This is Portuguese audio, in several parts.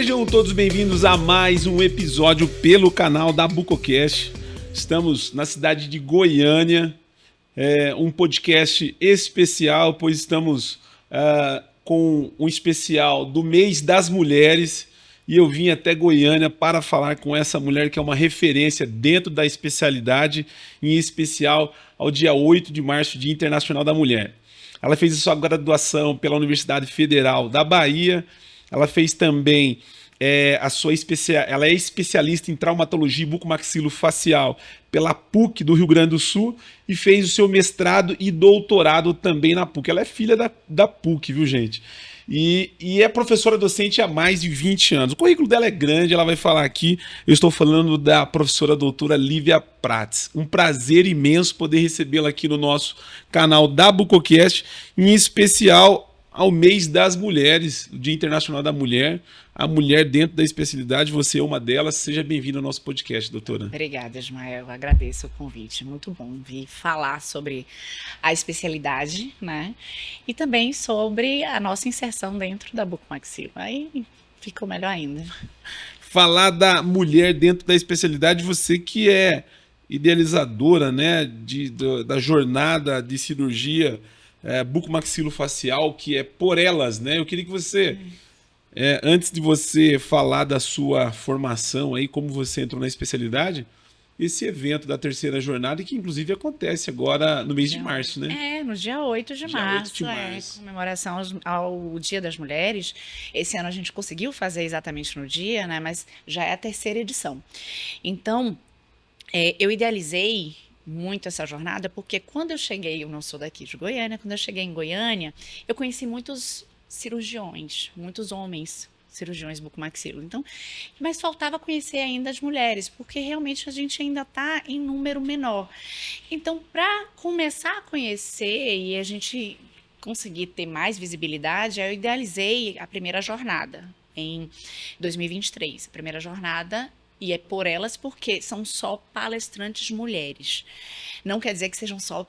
Sejam todos bem-vindos a mais um episódio pelo canal da Bucocast. Estamos na cidade de Goiânia, um podcast especial, pois estamos com um especial do mês das mulheres e eu vim até Goiânia para falar com essa mulher que é uma referência dentro da especialidade, em especial ao dia 8 de março, Dia Internacional da Mulher. Ela fez a sua graduação pela Universidade Federal da Bahia. Ela fez também ela é especialista em traumatologia bucomaxilofacial pela PUC do Rio Grande do Sul e fez o seu mestrado e doutorado também na PUC. Ela é filha da PUC, viu, gente? E é professora docente há mais de 20 anos. O currículo dela é grande, ela vai falar aqui. Eu estou falando da professora doutora Lívia Prats. Um prazer imenso poder recebê-la aqui no nosso canal da Bucocast, em especial ao mês das mulheres, o Dia Internacional da Mulher. A mulher dentro da especialidade, você é uma delas. Seja bem-vinda ao nosso podcast, doutora. Obrigada, Ismael. Eu agradeço o convite. Muito bom vir falar sobre a especialidade, né? E também sobre a nossa inserção dentro da bucomaxilo. Aí ficou melhor ainda. Falar da mulher dentro da especialidade, você que é idealizadora, né, da jornada de cirurgia bucomaxilofacial, que é por elas, né? Eu queria que você... antes de você falar da sua formação aí, como você entrou na especialidade, esse evento da terceira jornada, que inclusive acontece agora no mês de março, né? No dia 8 de março, comemoração ao Dia das Mulheres. Esse ano a gente conseguiu fazer exatamente no dia, né? Mas já é a terceira edição. Então, eu idealizei muito essa jornada, porque quando eu cheguei, eu não sou daqui de Goiânia, quando eu cheguei em Goiânia, eu conheci muitos cirurgiões, muitos homens cirurgiões bucomaxilo. Então, mas faltava conhecer ainda as mulheres, porque realmente a gente ainda está em número menor. Então, para começar a conhecer e a gente conseguir ter mais visibilidade, eu idealizei a primeira jornada em 2023. A primeira jornada, e é por elas porque são só palestrantes mulheres. Não quer dizer que sejam só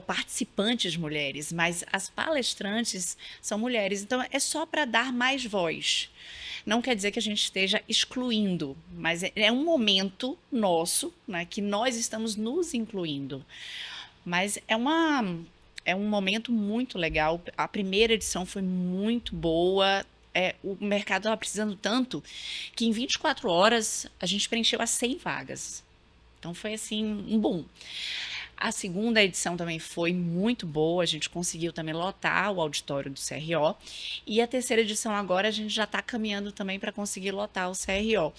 participantes mulheres, mas as palestrantes são mulheres. Então, é só para dar mais voz. Não quer dizer que a gente esteja excluindo, mas é um momento nosso, né, que nós estamos nos incluindo. Mas é um momento muito legal. A primeira edição foi muito boa. O mercado estava precisando tanto que em 24 horas a gente preencheu as 100 vagas. Então foi assim um boom. A segunda edição também foi muito boa, a gente conseguiu também lotar o auditório do CRO. E a terceira edição agora a gente já está caminhando também para conseguir lotar o CRO.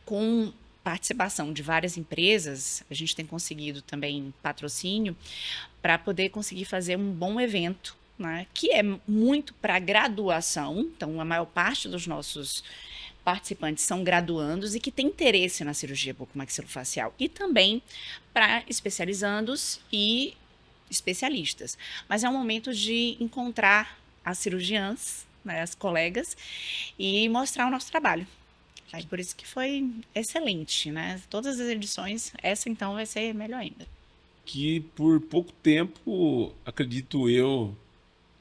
Com participação de várias empresas, a gente tem conseguido também patrocínio para poder conseguir fazer um bom evento, né, que é muito para graduação. Então, a maior parte dos nossos participantes são graduandos e que têm interesse na cirurgia bucomaxilofacial, e também para especializandos e especialistas. Mas é um momento de encontrar as cirurgiãs, né, as colegas, e mostrar o nosso trabalho. Aí, por isso que foi excelente, né? Todas as edições, essa então vai ser melhor ainda. Que por pouco tempo, acredito eu,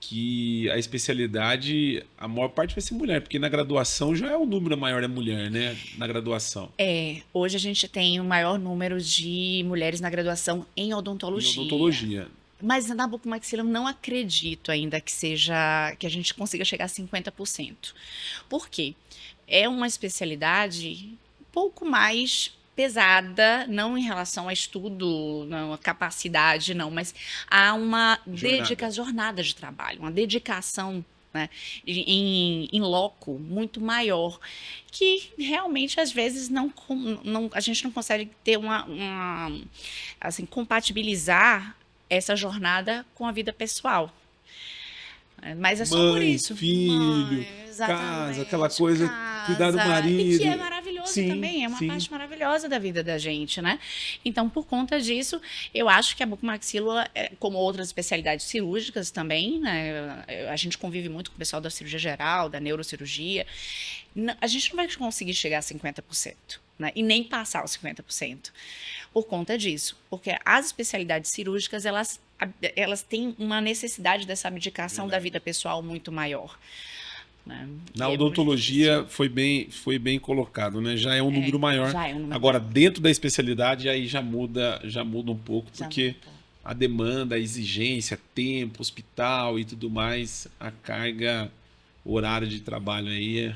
que a especialidade, a maior parte vai ser mulher, porque na graduação já é o número maior da mulher, né? Na graduação. Hoje a gente tem o maior número de mulheres na graduação em odontologia. Em odontologia. Mas na bucomaxilo eu não acredito ainda que a gente consiga chegar a 50%. Por quê? É uma especialidade um pouco mais pesada, não em relação a estudo, não, a capacidade, não, mas há uma jornada de trabalho, uma dedicação, né, em loco muito maior, que realmente às vezes a gente não consegue ter assim, compatibilizar essa jornada com a vida pessoal. Mas é só por isso. Filho, casa, aquela coisa, cuidar do marido. E que é maravilhoso também, é uma parte maravilhosa da vida da gente, né? Então, por conta disso, eu acho que a bucomaxilo, como outras especialidades cirúrgicas também, né? A gente convive muito com o pessoal da cirurgia geral, da neurocirurgia. A gente não vai conseguir chegar a 50%, né? E nem passar os 50%. Por conta disso. Porque as especialidades cirúrgicas, elas têm uma necessidade dessa abdicação da vida pessoal muito maior. né? Na odontologia foi bem colocado, né? Já é um número maior. Já é um número Agora, maior. dentro da especialidade, aí já muda um pouco, Já porque muda. a demanda, a exigência, tempo, hospital e tudo mais, a carga horária de trabalho aí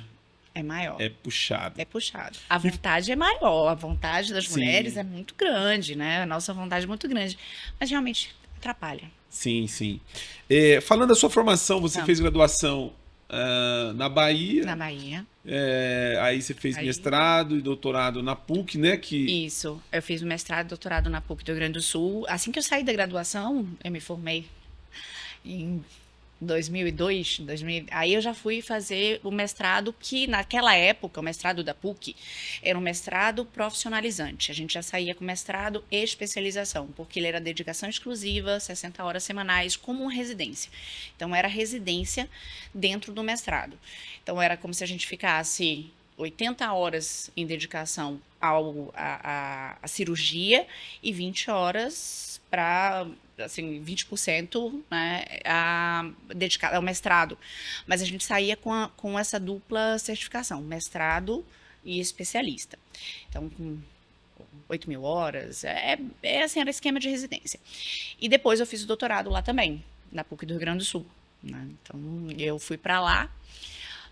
É maior. é puxada. É puxado. A vontade é maior, a vontade das Sim. mulheres é muito grande, né? A nossa vontade é muito grande. Mas realmente atrapalha. Sim, sim. Falando da sua formação, você fez graduação na Bahia. Na Bahia. Aí você fez Aí- mestrado e doutorado na PUC, né? Isso. Eu fiz o mestrado e doutorado na PUC do Rio Grande do Sul. Assim que eu saí da graduação, eu me formei em 2002, aí eu já fui fazer o mestrado que naquela época, o mestrado da PUC, era um mestrado profissionalizante. A gente já saía com mestrado e especialização, porque ele era dedicação exclusiva, 60 horas semanais, como uma residência. Então era residência dentro do mestrado. Então era como se a gente ficasse 80 horas em dedicação à cirurgia e 20 horas para, assim, 20%, né, dedicado ao mestrado. Mas a gente saía com essa dupla certificação, mestrado e especialista. Então, com 8.000 horas, assim, era esquema de residência. E depois eu fiz o doutorado lá também, na PUC do Rio Grande do Sul, né? Então, eu fui para lá,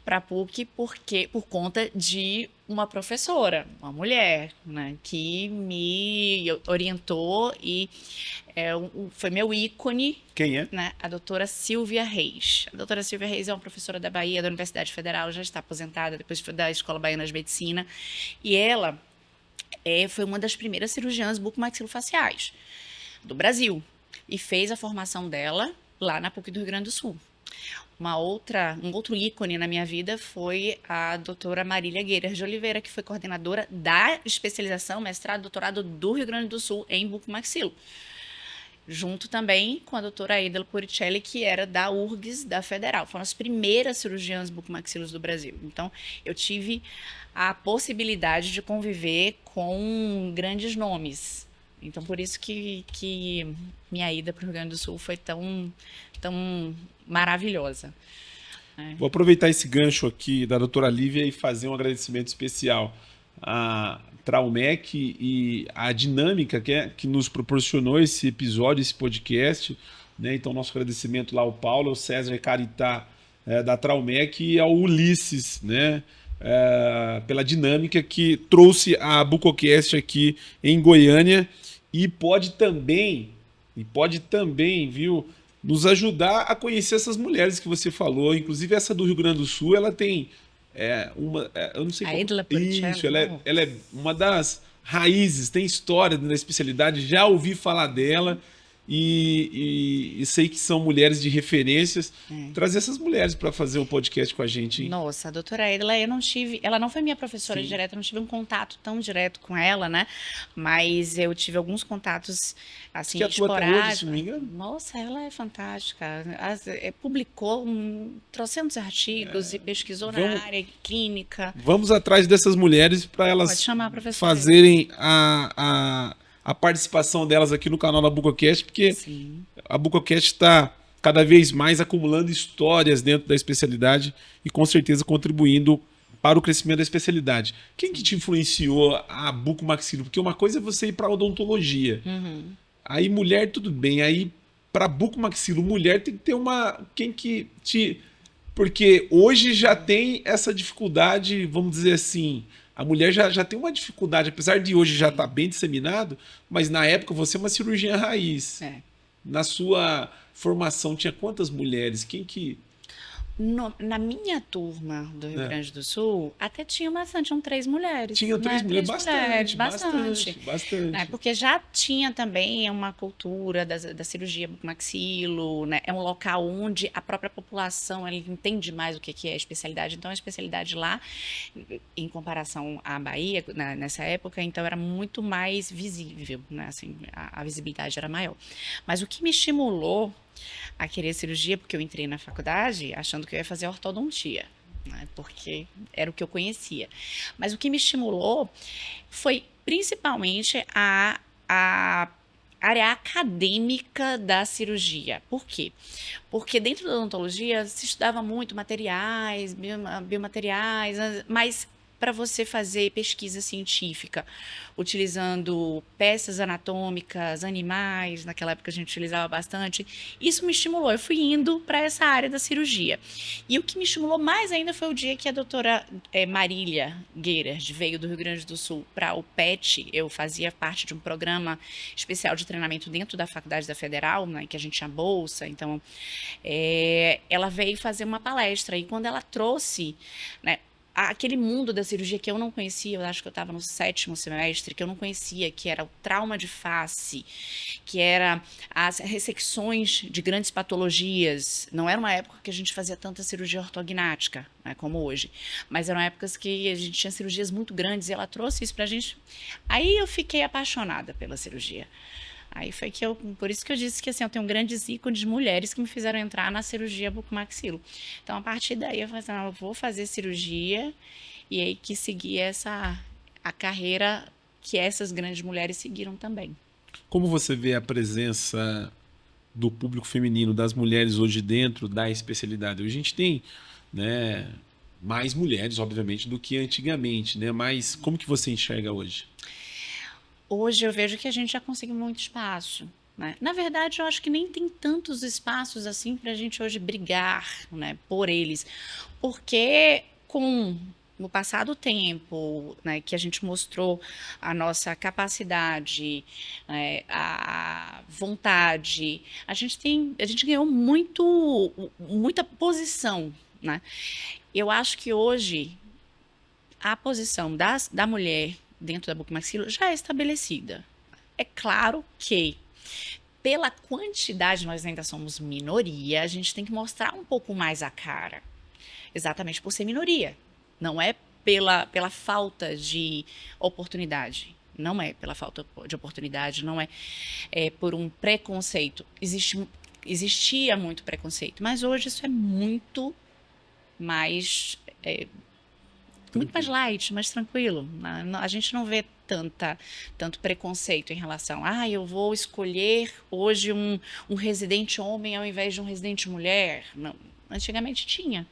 para a PUC, por conta de uma professora, uma mulher, né, que me orientou e foi meu ícone. Quem é? Né, a doutora Silvia Reis. A doutora Silvia Reis é uma professora da Bahia, da Universidade Federal, já está aposentada, depois da Escola Baiana de Medicina. E ela foi uma das primeiras cirurgiãs bucomaxilofaciais do Brasil. E fez a formação dela lá na PUC do Rio Grande do Sul. Um outro ícone na minha vida foi a doutora Marília Gueiras de Oliveira, que foi coordenadora da especialização, mestrado, doutorado do Rio Grande do Sul em bucomaxilo. Junto também com a doutora Aida Puricelli, que era da URGS, da Federal. Foram as primeiras cirurgiãs bucomaxilos do Brasil. Então, eu tive a possibilidade de conviver com grandes nomes. Então, por isso que minha ida para o Rio Grande do Sul foi tão maravilhosa. Vou aproveitar esse gancho aqui da doutora Lívia e fazer um agradecimento especial à Traumec e à dinâmica que nos proporcionou esse episódio, esse podcast, né? Então, nosso agradecimento lá ao Paulo, ao César e Caritá da Traumec e ao Ulisses, né? Pela dinâmica que trouxe a Bucocast aqui em Goiânia e pode também, viu, nos ajudar a conhecer essas mulheres que você falou. Inclusive essa do Rio Grande do Sul, ela tem eu não sei A qual... Edla Puricelli. Isso, ela é uma das raízes, tem história na especialidade, já ouvi falar dela e sei que são mulheres de referências. Trazer essas mulheres para fazer um podcast com a gente, hein? Nossa, a doutora Edla, ela não foi minha professora direta, eu não tive um contato tão direto com ela, né? Mas eu tive alguns contatos, assim, esporádicos. Se não me engano. Nossa, ela é fantástica. Publicou trocentos artigos e pesquisou na área clínica. Vamos atrás dessas mulheres para elas fazerem a participação delas aqui no canal da Bucocast, porque a Bucocast está cada vez mais acumulando histórias dentro da especialidade e com certeza contribuindo para o crescimento da especialidade. Quem que te influenciou a bucomaxilo? Porque uma coisa é você ir para odontologia. Aí mulher, tudo bem. Aí para bucomaxilo, mulher tem que ter porque hoje já tem essa dificuldade, vamos dizer assim... A mulher já tem uma dificuldade, apesar de hoje já estar bem disseminado, mas na época você é uma cirurgiã raiz. Na sua formação tinha quantas mulheres? Quem que... Na minha turma do Rio Grande do Sul, até tinham 3 mulheres. Tinha 3 mulheres, bastante. Porque já tinha também uma cultura da cirurgia bucomaxilo, né? É um local onde a própria população ela entende mais o que é a especialidade. Então, a especialidade lá, em comparação à Bahia, nessa época, então era muito mais visível, né? Assim, a visibilidade era maior. Mas o que me estimulou a querer cirurgia, porque eu entrei na faculdade achando que eu ia fazer ortodontia, né, porque era o que eu conhecia. Mas o que me estimulou foi principalmente a área acadêmica da cirurgia. Por quê? Porque dentro da odontologia se estudava muito materiais, biomateriais, mas para você fazer pesquisa científica, utilizando peças anatômicas, animais, naquela época a gente utilizava bastante, isso me estimulou. Eu fui indo para essa área da cirurgia. E o que me estimulou mais ainda foi o dia que a doutora Marília Gueirard veio do Rio Grande do Sul para o PET. Eu fazia parte de um programa especial de treinamento dentro da Faculdade da Federal, né, que a gente tinha bolsa, então ela veio fazer uma palestra, e quando ela trouxe, né, aquele mundo da cirurgia que eu não conhecia, eu acho que eu estava no 7º semestre, que eu não conhecia, que era o trauma de face, que era as ressecções de grandes patologias. Não era uma época que a gente fazia tanta cirurgia ortognática, né, como hoje, mas eram épocas que a gente tinha cirurgias muito grandes, e ela trouxe isso para a gente. Aí eu fiquei apaixonada pela cirurgia. Aí foi que por isso que eu disse que assim, eu tenho grandes ícones de mulheres que me fizeram entrar na cirurgia bucomaxilo. Então, a partir daí, eu falei assim, eu vou fazer cirurgia, e aí que segui a carreira que essas grandes mulheres seguiram também. Como você vê a presença do público feminino, das mulheres hoje dentro da especialidade? A gente tem, né, mais mulheres, obviamente, do que antigamente, né? Mas como que você enxerga hoje? Hoje eu vejo que a gente já conseguiu muito espaço, né? Na verdade, eu acho que nem tem tantos espaços assim para a gente hoje brigar, né, por eles. Porque com o passar do tempo, né, que a gente mostrou a nossa capacidade, né, a vontade, a gente ganhou muita posição, né? Eu acho que hoje a posição da mulher dentro da bucomaxilo já é estabelecida. É claro que, pela quantidade, nós ainda somos minoria, a gente tem que mostrar um pouco mais a cara. Exatamente por ser minoria. Não é pela falta de oportunidade. Não é pela falta de oportunidade, não é por um preconceito. Existia muito preconceito, mas hoje isso é muito mais... muito mais light, mais tranquilo. A gente não vê tanto preconceito em relação eu vou escolher hoje um residente homem ao invés de um residente mulher. Não, antigamente tinha.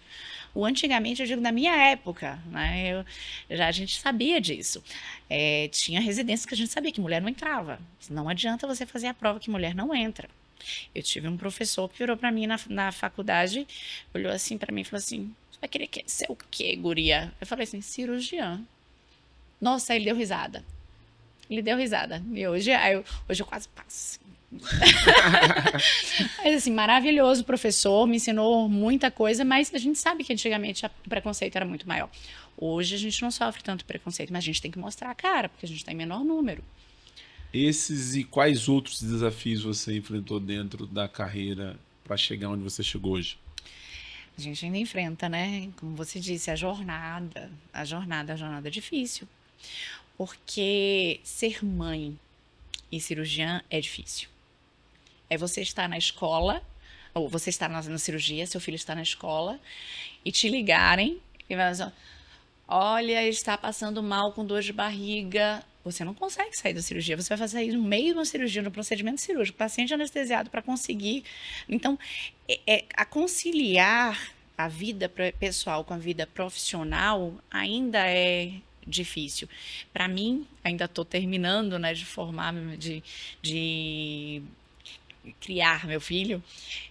O antigamente, eu digo, na minha época, né, a gente sabia disso. Tinha residências que a gente sabia que mulher não entrava. Não adianta você fazer a prova que mulher não entra. Eu tive um professor que virou para mim na faculdade, olhou assim para mim e falou assim, você vai querer ser o quê, guria? Eu falei assim, cirurgiã. Nossa, aí ele deu risada. Ele deu risada. E hoje eu quase passo. Mas assim, maravilhoso professor, me ensinou muita coisa, mas a gente sabe que antigamente o preconceito era muito maior. Hoje a gente não sofre tanto preconceito, mas a gente tem que mostrar a cara, porque a gente está em menor número. Esses e quais outros desafios você enfrentou dentro da carreira para chegar onde você chegou hoje? A gente ainda enfrenta, né? Como você disse, a jornada é difícil. Porque ser mãe e cirurgiã é difícil. É você estar na escola, ou você estar na cirurgia, seu filho está na escola, e te ligarem e vai dizer, olha, ele está passando mal com dor de barriga. Você não consegue sair da cirurgia, você vai sair no meio de uma cirurgia, no procedimento cirúrgico, paciente anestesiado para conseguir. Então, a conciliar a vida pessoal com a vida profissional ainda é difícil. Para mim, ainda estou terminando, né, de formar, de criar meu filho,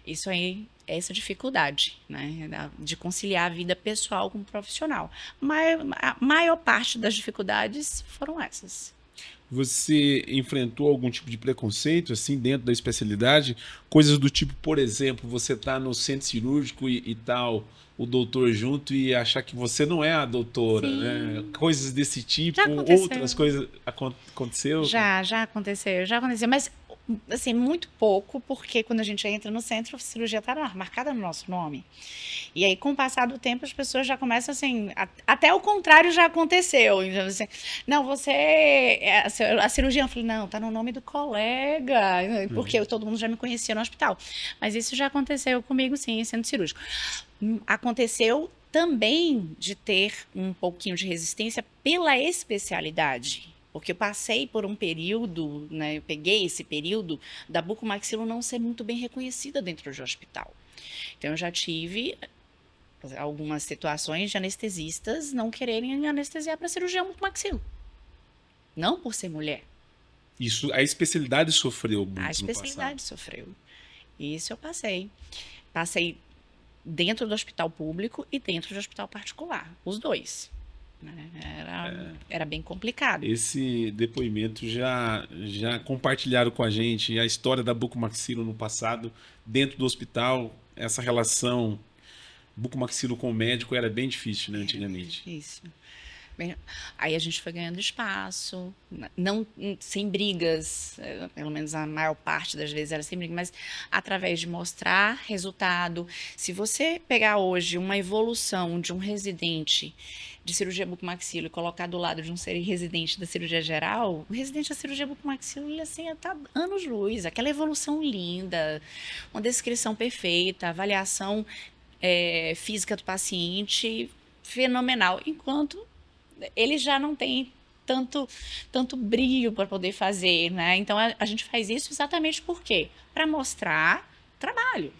isso aí é essa dificuldade, né, de conciliar a vida pessoal com o profissional. Mas a maior parte das dificuldades foram essas. Você enfrentou algum tipo de preconceito assim dentro da especialidade? Coisas do tipo, por exemplo, você tá no centro cirúrgico e tal, o doutor junto e achar que você não é a doutora, Sim. né? Coisas desse tipo, outras coisas aconteceu? Já aconteceu, mas assim, muito pouco, porque quando a gente entra no centro, a cirurgia está marcada no nosso nome. E aí, com o passar do tempo, as pessoas já começam assim, até o contrário já aconteceu. Então, assim, não, a cirurgia, eu falei, não, tá no nome do colega, porque todo mundo já me conhecia no hospital. Mas isso já aconteceu comigo, sim, em centro cirúrgico. Aconteceu também de ter um pouquinho de resistência pela especialidade. Porque eu passei por um período, né, eu peguei esse período da bucomaxilo não ser muito bem reconhecida dentro de hospital. Então, eu já tive algumas situações de anestesistas não quererem anestesiar para cirurgião bucomaxilo. Não por ser mulher. Isso, a especialidade sofreu muito A no especialidade passado. sofreu. Isso eu passei. Passei dentro do hospital público e dentro do hospital particular. Os dois. Né? Era bem complicado. Esse depoimento já compartilharam com a gente a história da bucomaxilo no passado, dentro do hospital. Essa relação bucomaxilo com o médico era bem difícil, né, antigamente. Isso. Aí a gente foi ganhando espaço, não sem brigas, pelo menos a maior parte das vezes era sem briga, mas através de mostrar resultado. Se você pegar hoje uma evolução de um residente de cirurgia bucomaxilo e colocar do lado de um residente da cirurgia geral, o residente da cirurgia bucomaxilo, ele assim, está anos-luz, aquela evolução linda, uma descrição perfeita, avaliação física do paciente fenomenal, enquanto ele já não tem tanto brilho para poder fazer, né? Então a gente faz isso exatamente por quê? Para mostrar trabalho.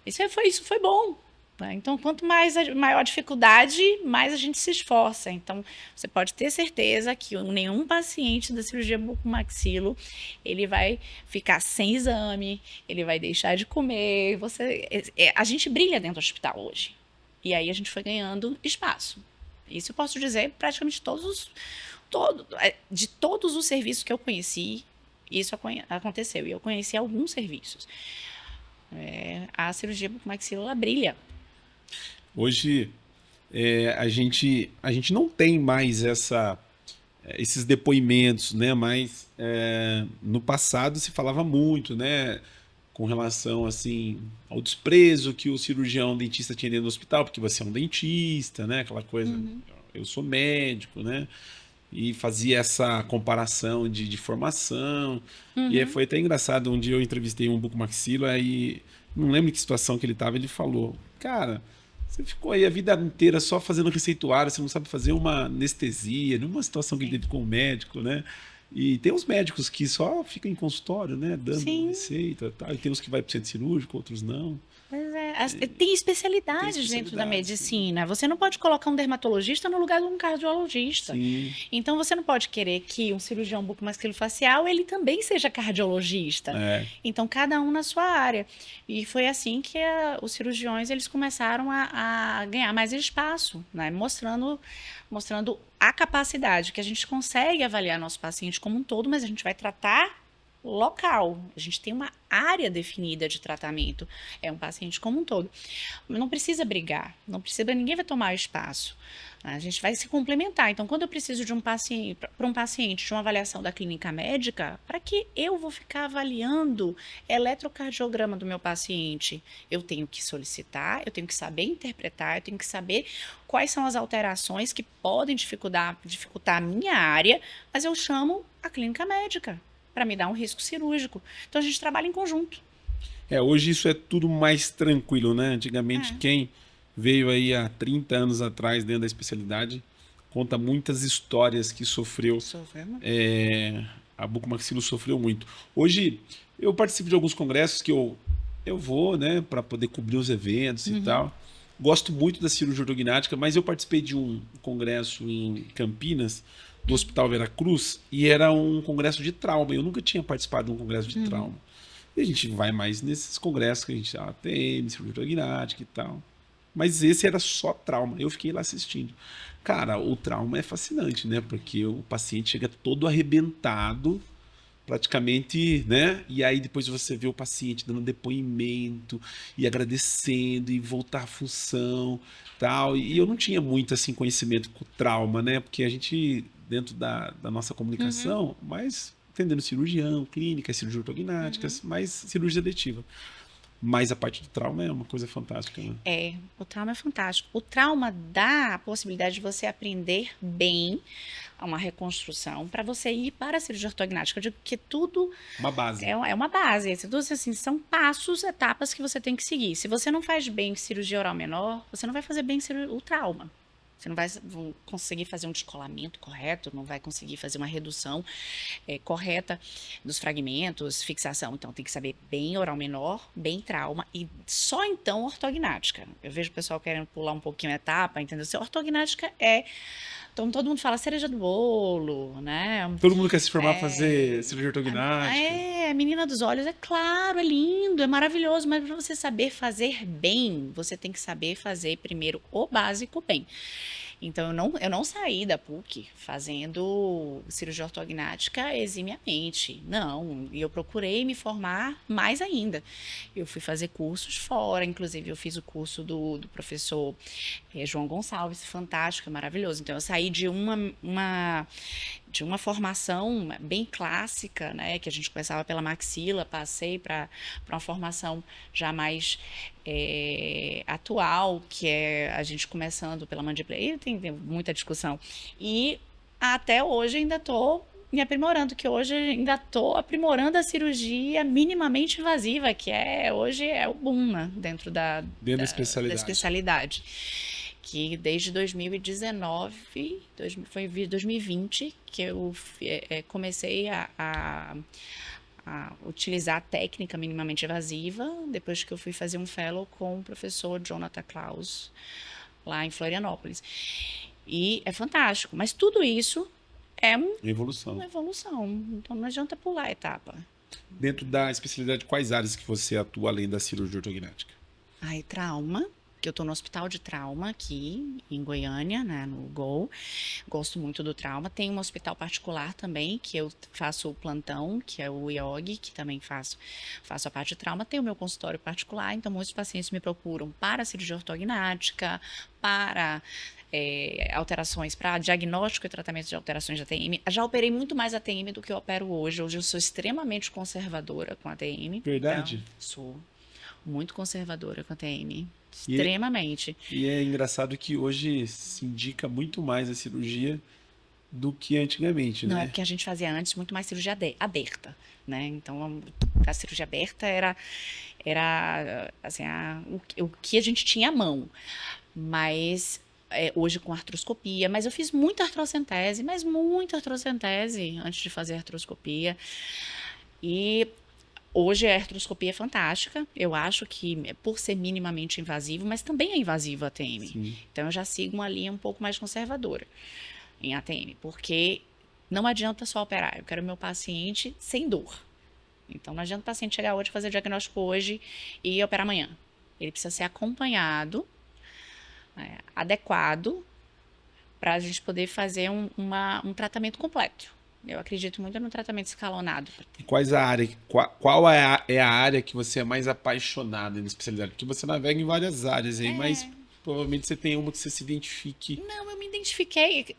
Isso foi bom. Né? Então, quanto maior a dificuldade, mais a gente se esforça. Então, você pode ter certeza que nenhum paciente da cirurgia bucomaxilo ele vai ficar sem exame, ele vai deixar de comer. A gente brilha dentro do hospital hoje. E aí a gente foi ganhando espaço. Isso eu posso dizer praticamente de todos os serviços que eu conheci, isso aconteceu. E eu conheci alguns serviços. A cirurgia bucomaxilo brilha. Hoje, a gente não tem mais esses depoimentos, né? Mas no passado se falava muito, né? Com relação assim ao desprezo que o cirurgião dentista tinha dentro do hospital, porque você é um dentista, né? Aquela coisa, eu sou médico, né? E fazia essa comparação de formação. E foi até engraçado, um dia eu entrevistei um bucomaxilo, aí não lembro que situação que ele estava, ele falou, cara, você ficou aí a vida inteira só fazendo receituário, você não sabe fazer uma anestesia, numa situação que ele teve com o médico, né? E tem uns médicos que só ficam em consultório, né? Dando receita e tal. E tem uns que vai para o centro cirúrgico, outros não. Pois é. Tem especialidades dentro da medicina. Sim. Você não pode colocar um dermatologista no lugar de um cardiologista. Sim. Então, você não pode querer que um cirurgião bucomaxilofacial ele também seja cardiologista. Então, cada um na sua área. E foi assim que os cirurgiões eles começaram a ganhar mais espaço, né? Mostrando a capacidade que a gente consegue avaliar nosso paciente como um todo, mas a gente vai tratar local. A gente tem uma área definida de tratamento. É um paciente como um todo. Não precisa brigar, ninguém vai tomar espaço. A gente vai se complementar. Então, quando eu preciso de para um paciente de uma avaliação da clínica médica, para que eu vou ficar avaliando eletrocardiograma do meu paciente? Eu tenho que solicitar, eu tenho que saber interpretar, eu tenho que saber quais são as alterações que podem dificultar a minha área, mas eu chamo a clínica médica para me dar um risco cirúrgico. Então, a gente trabalha em conjunto. Hoje isso é tudo mais tranquilo, né? Antigamente, quem veio aí há 30 anos atrás dentro da especialidade conta muitas histórias que sofreu. A bucomaxilo sofreu muito. Hoje, eu participo de alguns congressos que eu vou, né? Para poder cobrir os eventos e tal. Gosto muito da cirurgia ortognática, mas eu participei de um congresso em Campinas, do Hospital Veracruz, e era um congresso de trauma. Eu nunca tinha participado de um congresso de trauma. E a gente vai mais nesses congressos que a gente ATM, cirurgia ortognática e tal. Mas esse era só trauma. Eu fiquei lá assistindo. Cara, o trauma é fascinante, né? Porque o paciente chega todo arrebentado, praticamente, né? E aí depois você vê o paciente dando depoimento e agradecendo e voltar à função, tal. E eu não tinha muito assim conhecimento com trauma, né? Porque a gente dentro da nossa comunicação, mas entendendo cirurgião, clínica, cirurgia ortognática, mais cirurgia letiva. Mas a parte do trauma é uma coisa fantástica, né? O trauma é fantástico. O trauma dá a possibilidade de você aprender bem uma reconstrução para você ir para a cirurgia ortognática. Eu digo que tudo... Uma base. É uma base. Tudo, assim, são passos, etapas que você tem que seguir. Se você não faz bem cirurgia oral menor, você não vai fazer bem o trauma. Você não vai conseguir fazer um descolamento correto, não vai conseguir fazer uma redução correta dos fragmentos, fixação. Então, tem que saber bem oral menor, bem trauma e só então ortognática. Eu vejo o pessoal querendo pular um pouquinho a etapa, entendeu? Se ortognática então, todo mundo fala cereja do bolo, né? Todo mundo quer se formar pra fazer cirurgia ortognática. Menina dos olhos, é claro, é lindo, é maravilhoso, mas para você saber fazer bem, você tem que saber fazer primeiro o básico bem. Então, eu não saí da PUC fazendo cirurgia ortognática eximiamente. Não, e eu procurei me formar mais ainda. Eu fui fazer cursos fora, inclusive eu fiz o curso do professor João Gonçalves, fantástico, maravilhoso. Então, eu saí de uma formação bem clássica, né, que a gente começava pela maxila, passei para uma formação já mais atual, que é a gente começando pela mandíbula, e tem muita discussão. E até hoje ainda estou me aprimorando, que hoje ainda estou aprimorando a cirurgia minimamente invasiva, que hoje é o boom, né, dentro da especialidade. Que desde 2019, foi 2020, que eu comecei a utilizar a técnica minimamente invasiva, depois que eu fui fazer um fellow com o professor Jonathan Klaus, lá em Florianópolis. E é fantástico, mas tudo isso é uma evolução. Então não adianta pular a etapa. Dentro da especialidade, quais áreas que você atua além da cirurgia ortognática? Trauma, que eu estou no hospital de trauma aqui em Goiânia, né, no GOL. Gosto muito do trauma. Tem um hospital particular também, que eu faço o plantão, que é o IOG, que também faço a parte de trauma. Tem o meu consultório particular, então muitos pacientes me procuram para cirurgia ortognática, para alterações, para diagnóstico e tratamento de alterações de ATM. Já operei muito mais ATM do que eu opero hoje. Hoje eu sou extremamente conservadora com ATM. Verdade? Então, sou muito conservadora com ATM. Extremamente. E é engraçado que hoje se indica muito mais a cirurgia do que antigamente, né? Não, é porque a gente fazia antes muito mais cirurgia aberta, né? Então, a cirurgia aberta era assim, o que a gente tinha à mão. Mas hoje com artroscopia, mas eu fiz muita artrocentese, antes de fazer artroscopia. E hoje a artroscopia é fantástica, eu acho que por ser minimamente invasivo, mas também é invasivo a ATM. Sim. Então eu já sigo uma linha um pouco mais conservadora em ATM, porque não adianta só operar, eu quero meu paciente sem dor. Então não adianta o paciente chegar hoje, fazer diagnóstico hoje e operar amanhã. Ele precisa ser acompanhado, adequado, para a gente poder fazer um tratamento completo. Eu acredito muito no tratamento escalonado. Qual é a área que você é mais apaixonada na especialidade? Porque você navega em várias áreas aí, mas provavelmente você tem uma que você se identifique. Não, eu me identifiquei.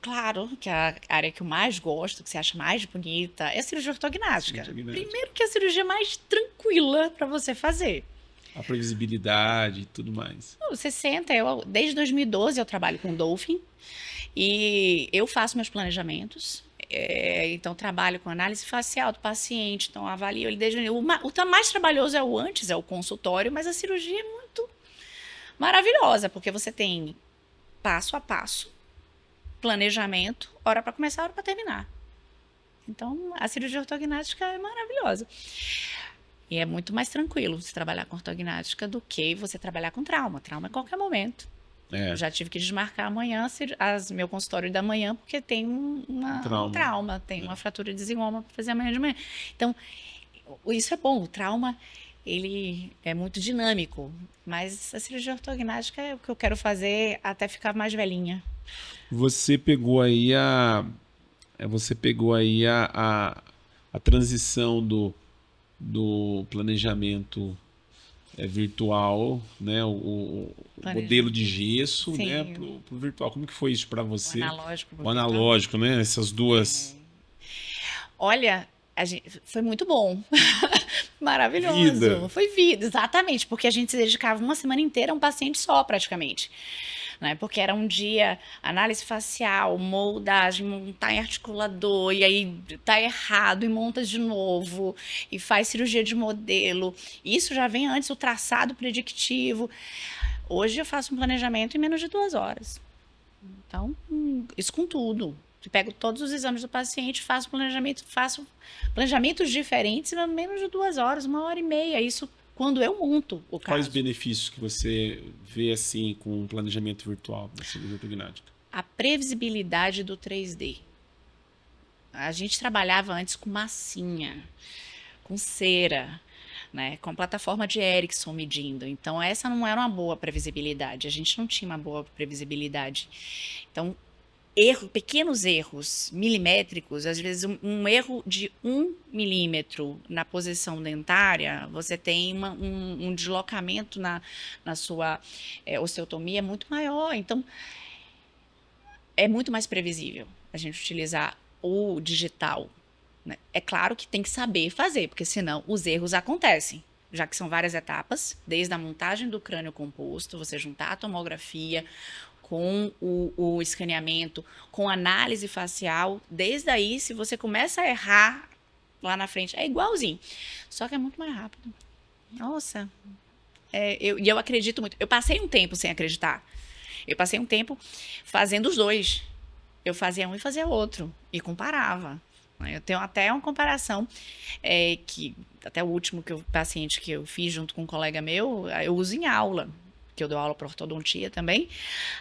Claro que a área que eu mais gosto, que você acha mais bonita, é a cirurgia ortognática. Primeiro que é a cirurgia mais tranquila para você fazer. A previsibilidade e tudo mais. Você senta, desde 2012 eu trabalho com Dolphin e eu faço meus planejamentos. Então, trabalho com análise facial do paciente, então avalio ele desde o mais trabalhoso é o antes, é o consultório, mas a cirurgia é muito maravilhosa, porque você tem passo a passo, planejamento, hora para começar, hora para terminar. Então, a cirurgia ortognática é maravilhosa. E é muito mais tranquilo você trabalhar com ortognática do que você trabalhar com trauma. Trauma é a qualquer momento. Eu já tive que desmarcar amanhã meu consultório da manhã, porque tem um trauma, tem uma fratura de zingoma para fazer amanhã de manhã. Então, isso é bom. O trauma, ele é muito dinâmico, mas a cirurgia ortognática é o que eu quero fazer até ficar mais velhinha. Você pegou aí a transição do planejamento virtual, né, o modelo de gesso, sim, né, pro virtual. Como que foi isso para você? O analógico, né, essas duas. Olha, foi muito bom. Maravilhoso. Foi vida, exatamente, porque a gente se dedicava uma semana inteira a um paciente só, praticamente. Né? Porque era um dia análise facial, moldagem, montar em articulador, e aí tá errado e monta de novo, e faz cirurgia de modelo. Isso já vem antes, o traçado predictivo. Hoje eu faço um planejamento em menos de 2 horas. Então, isso com tudo. Eu pego todos os exames do paciente, faço planejamentos diferentes em menos de 2 horas, 1h30. Isso quando eu monto o caso. Quais benefícios que você vê assim com um planejamento virtual da cirurgia ortognática? A previsibilidade do 3D. A gente trabalhava antes com massinha, com cera, né, com plataforma de Ericsson medindo. Então, essa não era uma boa previsibilidade. A gente não tinha uma boa previsibilidade. Então, pequenos erros milimétricos, às vezes um erro de 1 milímetro na posição dentária, você tem um deslocamento na sua osteotomia muito maior. Então, é muito mais previsível a gente utilizar o digital. Né? É claro que tem que saber fazer, porque senão os erros acontecem. Já que são várias etapas, desde a montagem do crânio composto, você juntar a tomografia com o escaneamento, com análise facial, desde aí, se você começa a errar lá na frente, é igualzinho, só que é muito mais rápido. Nossa, eu acredito muito. Eu passei um tempo sem acreditar. Eu passei um tempo fazendo os dois. Eu fazia um e fazia outro, e comparava. Eu tenho até uma comparação, que até o último paciente que eu fiz junto com um colega meu, eu uso em aula, que eu dou aula para ortodontia também,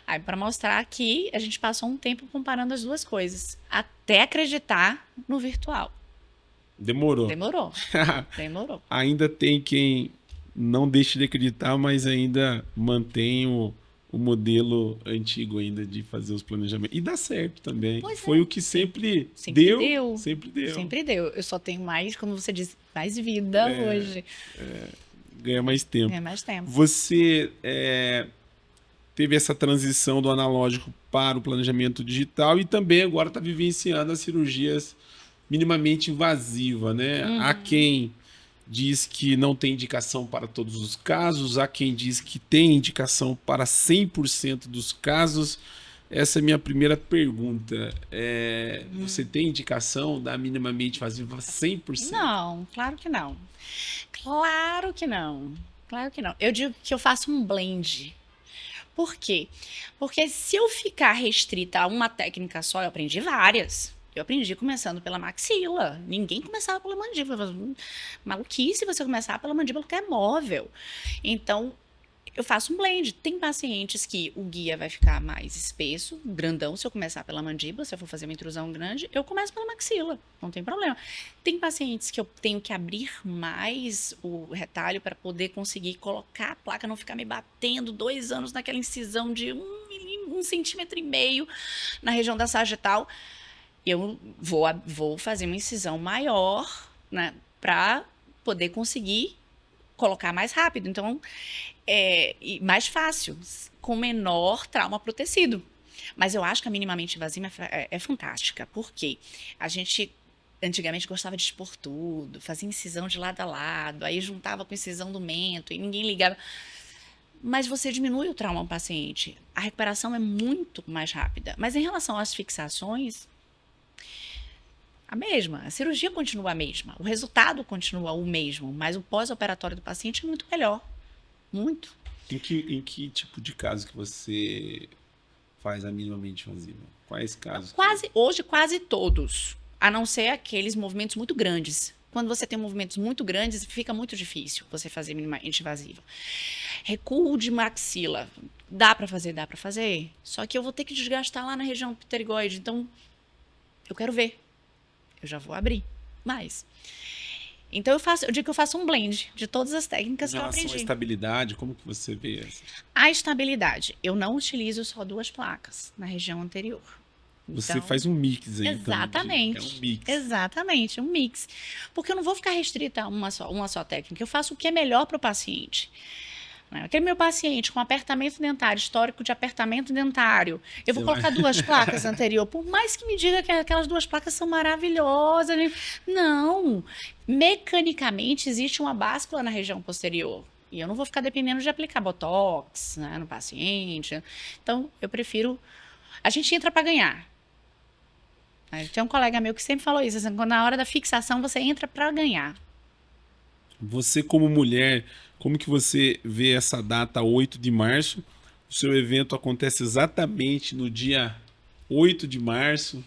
aí para mostrar que a gente passou um tempo comparando as duas coisas, até acreditar no virtual. Demorou. Demorou. Ainda tem quem não deixe de acreditar, mas ainda mantém o modelo antigo ainda de fazer os planejamentos. E dá certo também. Foi o que sempre deu. Sempre deu. Eu só tenho mais, como você disse, mais vida hoje. Ganha mais tempo. Ganha mais tempo. Você teve essa transição do analógico para o planejamento digital e também agora está vivenciando as cirurgias minimamente invasivas, né? Há quem diz que não tem indicação para todos os casos, há quem diz que tem indicação para 100% dos casos. Essa é a minha primeira pergunta. Você tem indicação da minimamente invasiva 100%? Não, claro que não. Claro que não. Eu digo que eu faço um blend. Por quê? Porque se eu ficar restrita a uma técnica só, eu aprendi várias. Eu aprendi começando pela maxila. Ninguém começava pela mandíbula. Maluquice você começar pela mandíbula, porque é móvel. Então, eu faço um blend. Tem pacientes que o guia vai ficar mais espesso, grandão, se eu começar pela mandíbula. Se eu for fazer uma intrusão grande, eu começo pela maxila. Não tem problema. Tem pacientes que eu tenho que abrir mais o retalho para poder conseguir colocar a placa, não ficar me batendo 2 anos naquela incisão de 1,5 centímetro na região da sagital. Eu vou fazer uma incisão maior, né, para poder conseguir colocar mais rápido. Então, e mais fácil, com menor trauma pro tecido. Mas eu acho que a minimamente invasiva é fantástica, porque a gente antigamente gostava de expor tudo, fazia incisão de lado a lado, aí juntava com incisão do mento e ninguém ligava. Mas você diminui o trauma ao paciente. A recuperação é muito mais rápida. Mas em relação às fixações, a mesma, a cirurgia continua a mesma, o resultado continua o mesmo, mas o pós-operatório do paciente é muito melhor, muito. Em que tipo de caso que você faz a minimamente invasiva? Quais casos? Hoje quase todos, a não ser aqueles movimentos muito grandes. Quando você tem movimentos muito grandes, fica muito difícil você fazer minimamente invasiva. Recuo de maxila, dá para fazer, só que eu vou ter que desgastar lá na região pterigoide, então eu quero ver. Eu já vou abrir mais. Então eu digo que eu faço um blend de todas as técnicas que eu aprendi. Em relação à estabilidade, como que você vê essa? A estabilidade, eu não utilizo só 2 placas na região anterior. Você faz um mix aí. Exatamente. Então, é um mix. Exatamente, um mix. Porque eu não vou ficar restrita a uma só técnica. Eu faço o que é melhor para o paciente. Aquele meu paciente com apertamento dentário, histórico de apertamento dentário, eu vou colocar 2 placas anterior, por mais que me diga que aquelas 2 placas são maravilhosas. Não, mecanicamente existe uma báscula na região posterior. E eu não vou ficar dependendo de aplicar botox, né, no paciente. Então, eu prefiro... A gente entra para ganhar. Tem um colega meu que sempre falou isso, assim, na hora da fixação você entra para ganhar. Você como mulher, como que você vê essa data 8 de março O seu evento acontece exatamente no dia 8 de março,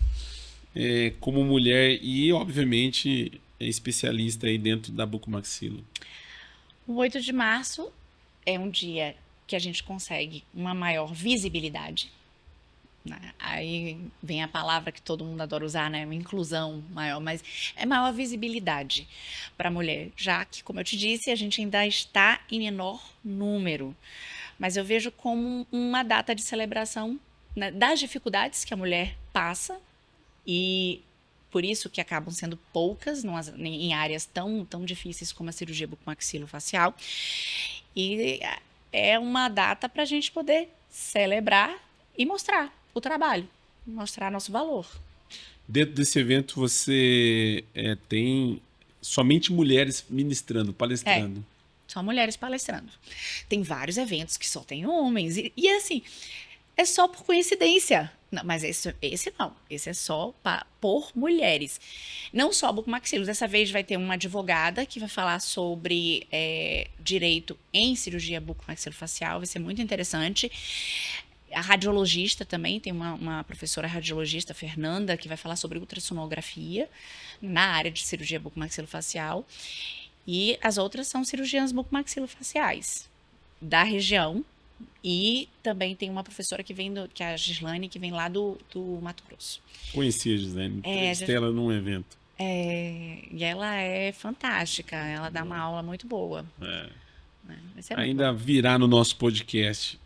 como mulher e, obviamente, é especialista aí dentro da bucomaxilo. O 8 de março é um dia que a gente consegue uma maior visibilidade, né? Aí vem a palavra que todo mundo adora usar, né? Uma inclusão maior, mas é maior visibilidade para a mulher, já que, como eu te disse, a gente ainda está em menor número. Mas eu vejo como uma data de celebração, né, das dificuldades que a mulher passa e por isso que acabam sendo poucas em áreas tão difíceis como a cirurgia bucomaxilofacial. E é uma data para a gente poder celebrar e mostrar o trabalho, mostrar nosso valor. Dentro desse evento você tem somente mulheres ministrando, palestrando. Só mulheres palestrando. Tem vários eventos que só tem homens. E assim, é só por coincidência. Não, mas esse não. Esse é só por mulheres. Não só bucomaxilo. Dessa vez vai ter uma advogada que vai falar sobre direito em cirurgia bucomaxilofacial. Vai ser muito interessante. A radiologista também, tem uma professora radiologista, Fernanda, que vai falar sobre ultrassonografia na área de cirurgia bucomaxilofacial. E as outras são cirurgiãs bucomaxilofaciais da região. E também tem uma professora que vem, que é a Gislaine, que vem lá do Mato Grosso. Conheci a Gislaine, entrevistei ela num evento. E ela é fantástica, ela dá uma aula muito boa. Ainda virá no nosso podcast.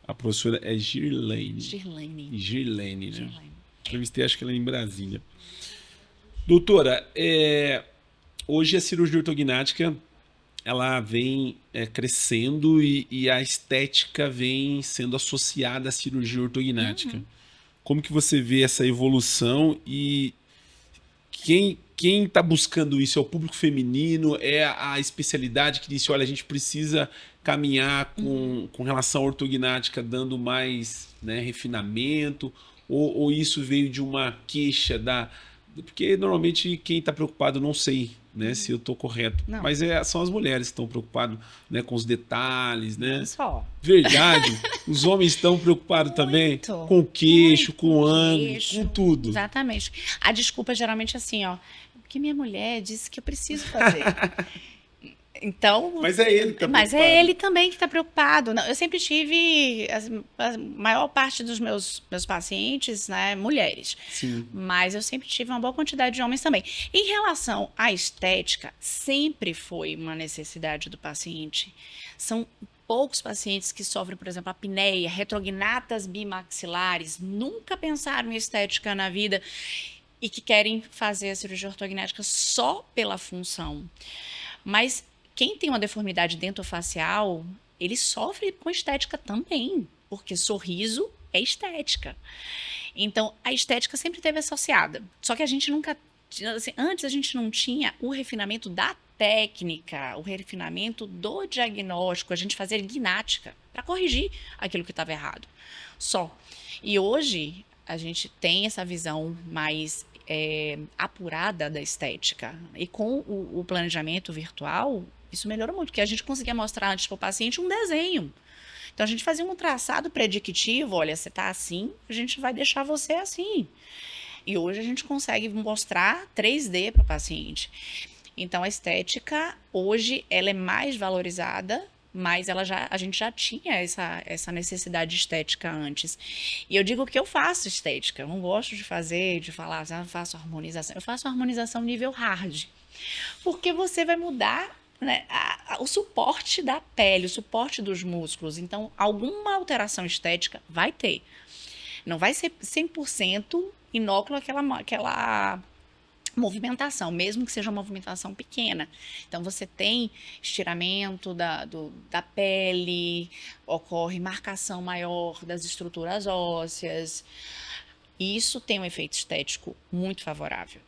A professora é Girlaine. Girlaine, né? Entrevistei, acho que ela é em Brasília. Doutora, hoje a cirurgia ortognática ela vem crescendo e a estética vem sendo associada à cirurgia ortognática. Como que você vê essa evolução e quem está buscando isso? É o público feminino? É a especialidade que disse, olha, a gente precisa caminhar com relação à ortognática, dando mais, né, refinamento? Ou isso veio de uma queixa da... Porque normalmente quem está preocupado, não sei, né, se eu estou correto, não. Mas são as mulheres que estão preocupadas, né, com os detalhes, né? Não só. Verdade. Os homens estão preocupados também com o queixo, com o ângulo, com tudo. Exatamente. A desculpa é geralmente assim, ó, porque minha mulher disse que eu preciso fazer. Então, mas é ele que está preocupado. Mas é ele também que está preocupado. Não, eu sempre tive a maior parte dos meus pacientes, né, mulheres. Sim. Mas eu sempre tive uma boa quantidade de homens também. Em relação à estética, sempre foi uma necessidade do paciente. São poucos pacientes que sofrem, por exemplo, apneia, retrognatas bimaxilares, nunca pensaram em estética na vida e que querem fazer a cirurgia ortognática só pela função. Mas quem tem uma deformidade dentofacial, ele sofre com estética também, porque sorriso é estética. Então, a estética sempre esteve associada. Só que a gente nunca... Assim, antes a gente não tinha o refinamento da técnica, o refinamento do diagnóstico, a gente fazia gnática para corrigir aquilo que estava errado. Só. E hoje a gente tem essa visão mais apurada da estética. E com o planejamento virtual, isso melhorou muito, porque a gente conseguia mostrar antes para o paciente um desenho. Então, a gente fazia um traçado predictivo, olha, você está assim, a gente vai deixar você assim. E hoje a gente consegue mostrar 3D para o paciente. Então, a estética, hoje, ela é mais valorizada, mas a gente já tinha essa necessidade estética antes. E eu digo que eu faço estética, eu não gosto de falar, eu faço harmonização. Eu faço harmonização nível hard, porque você vai mudar, né, o suporte da pele, o suporte dos músculos. Então, alguma alteração estética vai ter. Não vai ser 100% inóculo aquela movimentação, mesmo que seja uma movimentação pequena. Então, você tem estiramento da pele, ocorre marcação maior das estruturas ósseas. Isso tem um efeito estético muito favorável.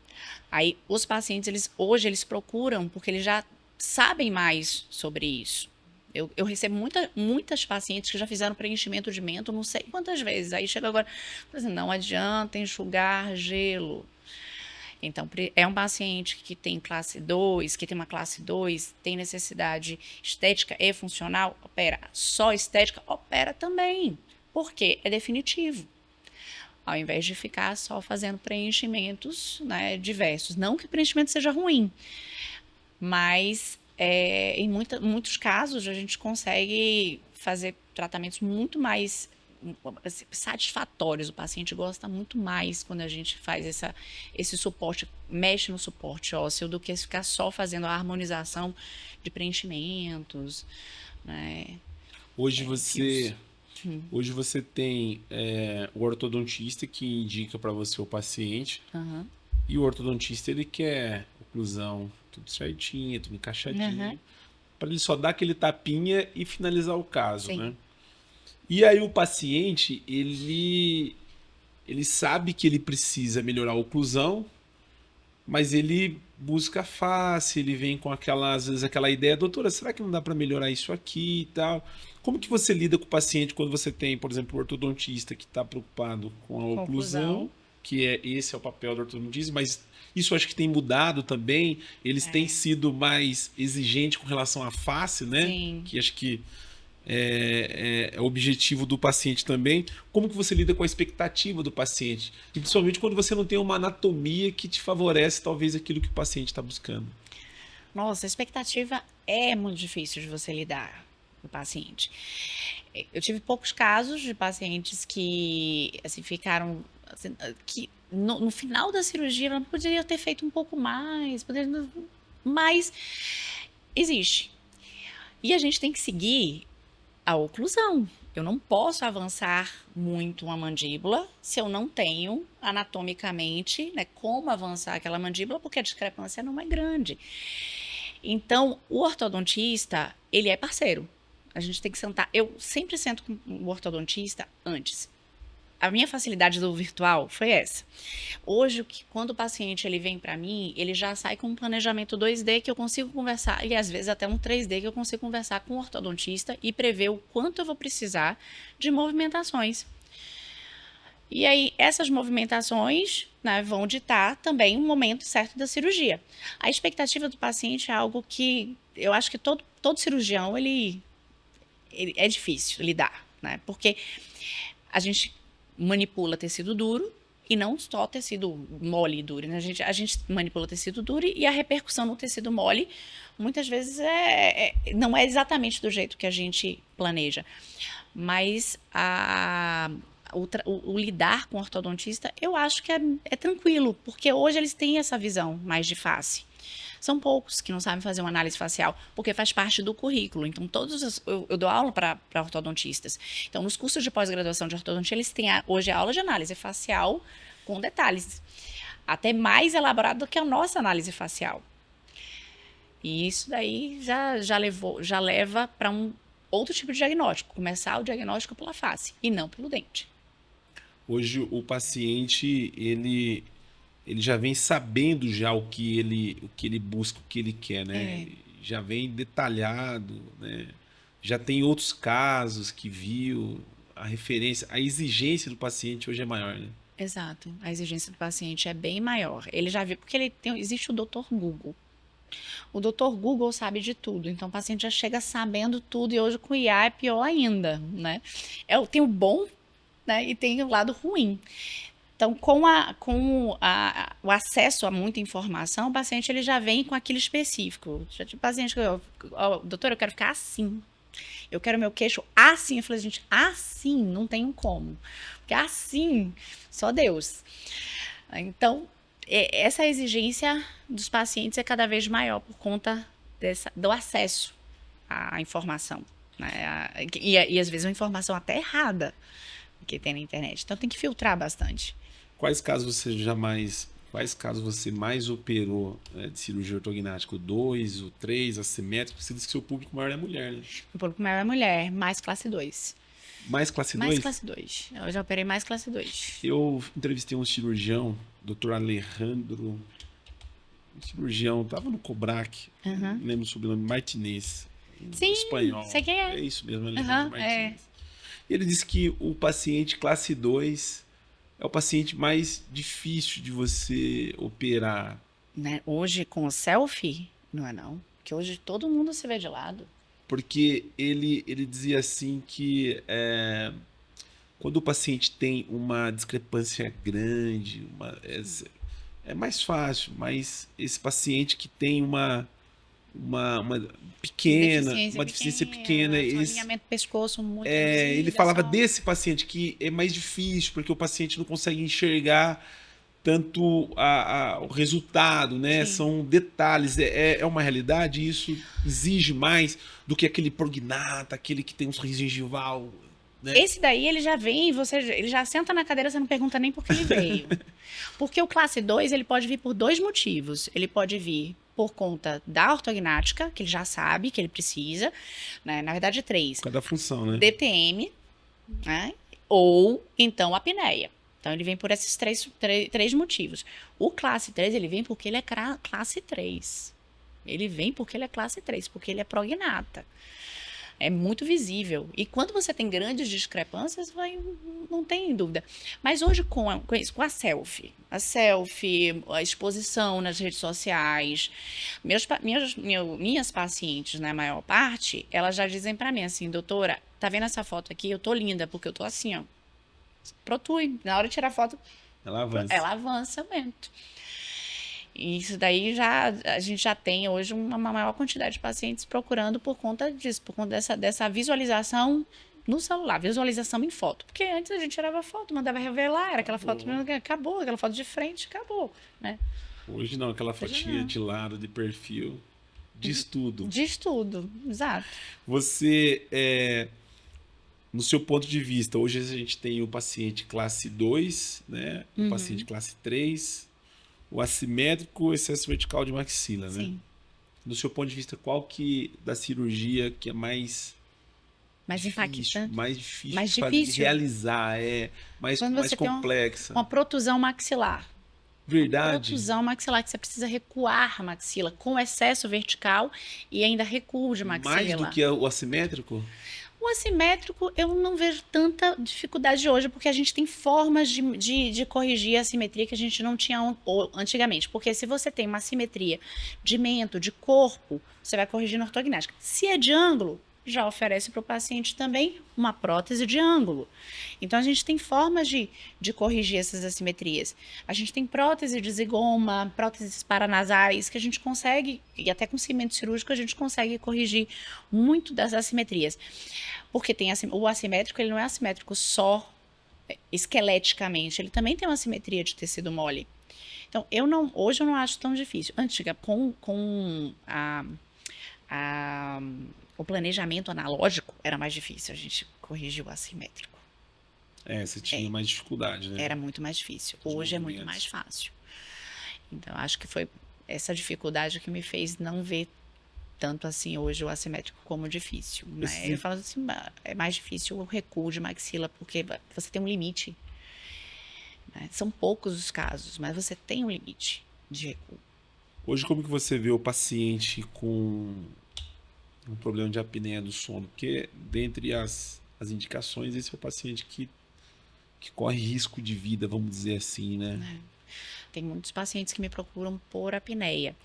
Aí, os pacientes, hoje eles procuram porque eles já sabem mais sobre isso. Eu recebo muitas pacientes que já fizeram preenchimento de mento não sei quantas vezes. Aí chega agora, não adianta enxugar gelo. Então, é um paciente que tem classe 2, que tem uma classe 2, tem necessidade estética e funcional, opera. Só estética, opera também. Porque é definitivo. Ao invés de ficar só fazendo preenchimentos, né, diversos. Não que o preenchimento seja ruim, mas em muitos casos a gente consegue fazer tratamentos muito mais satisfatórios. O paciente gosta muito mais quando a gente faz esse suporte, mexe no suporte ósseo, do que ficar só fazendo a harmonização de preenchimentos, né? Hoje você tem o ortodontista que indica para você o paciente, e o ortodontista ele quer oclusão tudo certinho, tudo encaixadinho, para ele só dar aquele tapinha e finalizar o caso, né? E aí o paciente, ele sabe que ele precisa melhorar a oclusão, mas ele busca face, ele vem com às vezes aquela ideia, doutora, será que não dá para melhorar isso aqui e tal? Como que você lida com o paciente quando você tem, por exemplo, o ortodontista que está preocupado com a oclusão, que esse é o papel do ortodontista, mas isso acho que tem mudado também, eles têm sido mais exigentes com relação à face, né? Sim. Que acho que é o objetivo do paciente também. Como que você lida com a expectativa do paciente? E principalmente quando você não tem uma anatomia que te favorece talvez aquilo que o paciente está buscando. Nossa, a expectativa é muito difícil de você lidar com o paciente. Eu tive poucos casos de pacientes que assim, ficaram... Assim, que no final da cirurgia poderia ter feito um pouco mais, mas existe. E a gente tem que seguir a oclusão. Eu não posso avançar muito uma mandíbula se eu não tenho anatomicamente, né, como avançar aquela mandíbula, porque a discrepância não é grande. Então, o ortodontista, ele é parceiro. A gente tem que sentar. Eu sempre sento com o ortodontista antes. A minha facilidade do virtual foi essa. Hoje, quando o paciente ele vem para mim, ele já sai com um planejamento 2D que eu consigo conversar, e às vezes até um 3D que eu consigo conversar com o ortodontista e prever o quanto eu vou precisar de movimentações. E aí, essas movimentações, né, vão ditar também o momento certo da cirurgia. A expectativa do paciente é algo que eu acho que todo cirurgião, ele é difícil lidar, né? Porque a gente manipula tecido duro e não só tecido mole e duro, né? A gente manipula tecido duro e a repercussão no tecido mole muitas vezes não é exatamente do jeito que a gente planeja. Mas o lidar com o ortodontista, eu acho que é tranquilo, porque hoje eles têm essa visão mais de face. São poucos que não sabem fazer uma análise facial, porque faz parte do currículo. Então, eu dou aula para ortodontistas. Então, nos cursos de pós-graduação de ortodontia, eles têm hoje a aula de análise facial com detalhes. Até mais elaborado do que a nossa análise facial. E isso daí já leva para um outro tipo de diagnóstico. Começar o diagnóstico pela face e não pelo dente. Hoje, o paciente, ele já vem sabendo já o que ele busca, o que ele quer, né? Já vem detalhado, né? Já tem outros casos que viu, a referência, a exigência do paciente hoje é maior, né? Exato, a exigência do paciente é bem maior. Ele já viu, porque existe o Dr. Google. O Dr. Google sabe de tudo, então o paciente já chega sabendo tudo, e hoje com o IA é pior ainda, né? Tem o bom, né, e tem o lado ruim. Então, com o acesso a muita informação, o paciente ele já vem com aquilo específico. Já tipo paciente que doutor, eu quero ficar assim. Eu quero meu queixo assim. Eu falei, gente, assim não tem como. Porque assim, só Deus. Então, essa exigência dos pacientes é cada vez maior por conta do acesso à informação, né? E às vezes uma informação até errada que tem na internet. Então, tem que filtrar bastante. Quais casos você mais operou de cirurgia ortognática? O 2, o 3, assimétrico? Você disse que seu público maior é mulher, né? O público maior é mulher, mais classe 2. Mais classe 2? Mais classe 2. Eu já operei mais classe 2. Eu entrevistei um cirurgião, Dr. Alejandro, um cirurgião, estava no Cobrac, não lembro o sobrenome, Martinez. Sim, espanhol. Sei quem é. É isso mesmo, Alejandro Martinez. Ele disse que o paciente classe 2 é o paciente mais difícil de você operar. Né? Hoje, com o selfie, não é não? Porque hoje todo mundo se vê de lado. Porque ele dizia assim que quando o paciente tem uma discrepância grande, é mais fácil, mas esse paciente que tem uma deficiência pequena, um alinhamento do pescoço muito ele falava desse paciente que é mais difícil, porque o paciente não consegue enxergar tanto o resultado, né? Sim. São detalhes, é uma realidade, e isso exige mais do que aquele prognata, aquele que tem um sorriso gengival, né? Esse daí, ele já vem, ele já senta na cadeira, você não pergunta nem por que ele veio. Porque o classe 2, ele pode vir por 2 motivos. Ele pode vir por conta da ortognática, que ele já sabe que ele precisa, né? Na verdade, 3. Por causa da função, né? DTM, né? Ou então apneia. Então, ele vem por esses três motivos. O classe 3, ele vem porque ele é classe 3. Ele vem porque ele é classe 3, porque ele é prognata. É muito visível. E quando você tem grandes discrepâncias, não tem dúvida. Mas hoje, com a selfie, a exposição nas redes sociais, minhas pacientes, na maior parte, elas já dizem para mim assim, doutora, tá vendo essa foto aqui? Eu tô linda, porque eu tô assim, ó. Protui. Na hora de tirar foto, ela avança mesmo. E isso daí a gente já tem hoje uma maior quantidade de pacientes procurando por conta disso, por conta dessa visualização no celular, visualização em foto. Porque antes a gente tirava foto, mandava revelar, era aquela foto, acabou, aquela foto de frente, acabou, né? Hoje não, aquela fotinha de lado, de perfil, diz tudo. Diz tudo, exato. Você, no seu ponto de vista, hoje a gente tem o paciente classe 2, né? O paciente classe 3, o assimétrico, excesso vertical de maxila, né? Sim. No seu ponto de vista, qual que da cirurgia que é mais impactante? Mais difícil mais de difícil. Realizar, mais complexa. Uma protusão maxilar. Verdade. Uma protusão maxilar, que você precisa recuar a maxila com excesso vertical e ainda recuo de maxila. Mais do que o assimétrico? O assimétrico, eu não vejo tanta dificuldade hoje, porque a gente tem formas de corrigir a assimetria que a gente não tinha antigamente. Porque se você tem uma assimetria de mento, de corpo, você vai corrigir na ortognática. Se é de ângulo, já oferece para o paciente também uma prótese de ângulo. Então, a gente tem formas de corrigir essas assimetrias. A gente tem prótese de zigoma, próteses paranasais, que a gente consegue, e até com cimento cirúrgico, a gente consegue corrigir muito das assimetrias. Porque tem o assimétrico, ele não é assimétrico só esqueleticamente, ele também tem uma assimetria de tecido mole. Então, hoje eu não acho tão difícil. Antiga, com o planejamento analógico, era mais difícil a gente corrigir o assimétrico. Você tinha mais dificuldade, né? Era muito mais difícil. Hoje é muito mais fácil. Então, acho que foi essa dificuldade que me fez não ver tanto assim hoje o assimétrico como difícil. Né? Eu falo assim, é mais difícil o recuo de maxila, porque você tem um limite. Né? São poucos os casos, mas você tem um limite de recuo. Hoje, como que você vê o paciente com um problema de apneia do sono? Porque, dentre as indicações, esse é o paciente que corre risco de vida, vamos dizer assim, né? Tem muitos pacientes que me procuram por apneia.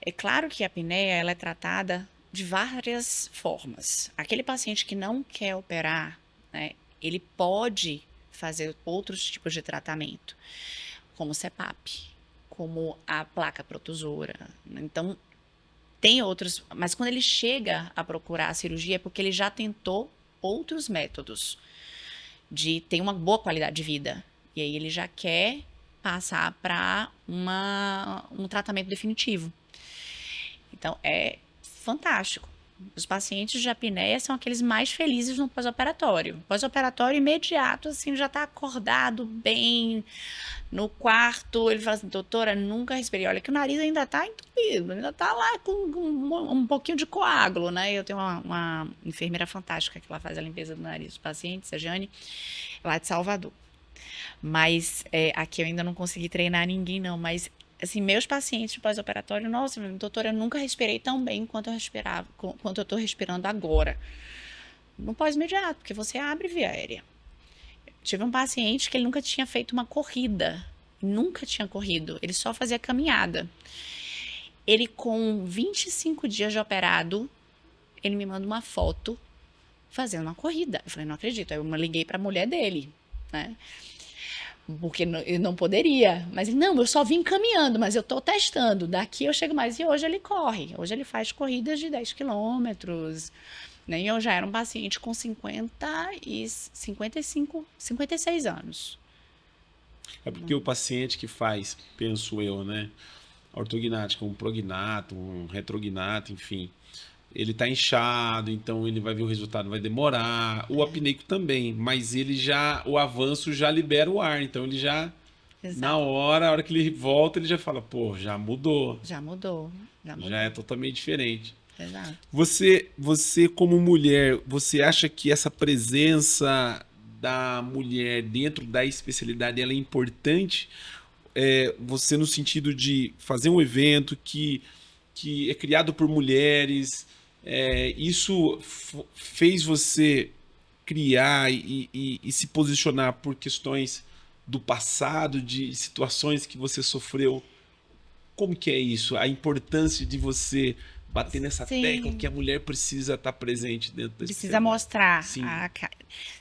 É claro que a apneia ela é tratada de várias formas. Aquele paciente que não quer operar, né, ele pode fazer outros tipos de tratamento, como o CPAP, como a placa protusora. Então, tem outros, mas quando ele chega a procurar a cirurgia é porque ele já tentou outros métodos de ter uma boa qualidade de vida. E aí ele já quer passar para um tratamento definitivo. Então, é fantástico. Os pacientes de apneia são aqueles mais felizes no pós-operatório. Pós-operatório imediato, assim, já está acordado bem no quarto. Ele fala assim, doutora, nunca respirei. Olha que o nariz ainda está entupido, ainda está lá com um pouquinho de coágulo, né? Eu tenho uma enfermeira fantástica que ela faz a limpeza do nariz dos pacientes, a Jane, lá de Salvador. Mas aqui eu ainda não consegui treinar ninguém, não, mas assim, meus pacientes de pós-operatório, nossa, doutora, eu nunca respirei tão bem quanto quanto eu estou respirando agora. No pós-imediato, porque você abre via aérea. tive um paciente que ele nunca tinha feito uma corrida. Nunca tinha corrido. Ele só fazia caminhada. Ele, com 25 dias de operado, ele me manda uma foto fazendo uma corrida. Eu falei, não acredito. Aí eu liguei para a mulher dele, né? Porque ele não poderia. Mas ele, não, eu só vim caminhando, mas eu tô testando. Daqui eu chego mais. E hoje ele corre. Hoje ele faz corridas de 10 quilômetros. Né? E eu já era um paciente com 56 anos. É porque o paciente que faz, penso eu, né? Ortognática, um prognato, um retrognato, enfim. Ele tá inchado, então ele vai ver o resultado, vai demorar. O apneico também, mas ele já, o avanço já libera o ar, então ele já, Exato. na hora, a hora que ele volta, ele já fala, pô, já mudou. Já mudou. Já é totalmente diferente. Exato. Você como mulher, você acha que essa presença da mulher dentro da especialidade ela é importante? Você no sentido de fazer um evento que é criado por mulheres, isso fez você criar e se posicionar por questões do passado, de situações que você sofreu. Como que é isso? A importância de você bater nessa tecla que a mulher precisa estar presente dentro da Precisa mostrar. Sim.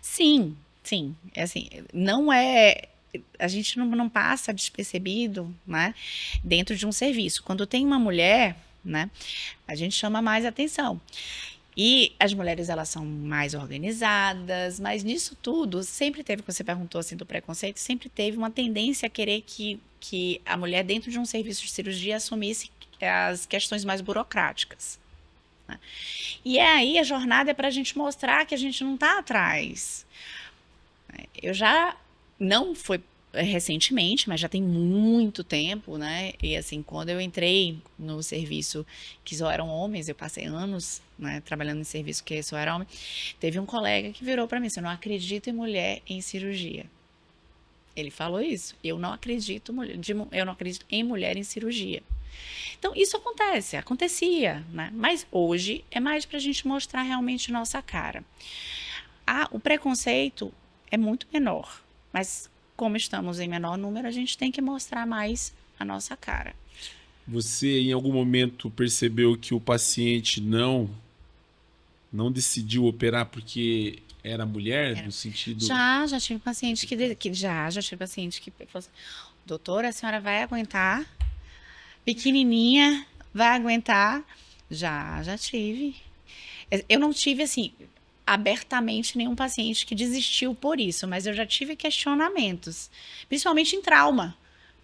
Sim, sim. É assim, não é... A gente não passa despercebido, né, dentro de um serviço. Quando tem uma mulher, né, a gente chama mais atenção. E as mulheres, elas são mais organizadas, mas nisso tudo, sempre teve, quando você perguntou assim do preconceito, sempre teve uma tendência a querer que a mulher dentro de um serviço de cirurgia assumisse as questões mais burocráticas. Né? E aí a jornada é para a gente mostrar que a gente não está atrás. Eu já... Não foi recentemente, mas já tem muito tempo, né? E assim, quando eu entrei no serviço que só eram homens, eu passei anos, né, trabalhando em serviço que só era homem, teve um colega que virou para mim assim, eu não acredito em mulher em cirurgia. Ele falou isso. Eu não acredito em mulher em cirurgia. Então, isso acontecia, né? Mas hoje é mais para a gente mostrar realmente nossa cara. O preconceito é muito menor. Mas, como estamos em menor número, a gente tem que mostrar mais a nossa cara. Você, em algum momento, percebeu que o paciente não decidiu operar porque era mulher, no sentido... Já tive paciente já tive paciente que falou assim, doutora, a senhora vai aguentar? Pequenininha, vai aguentar? Já tive. Eu não tive, assim... abertamente nenhum paciente que desistiu por isso, mas eu já tive questionamentos, principalmente em trauma.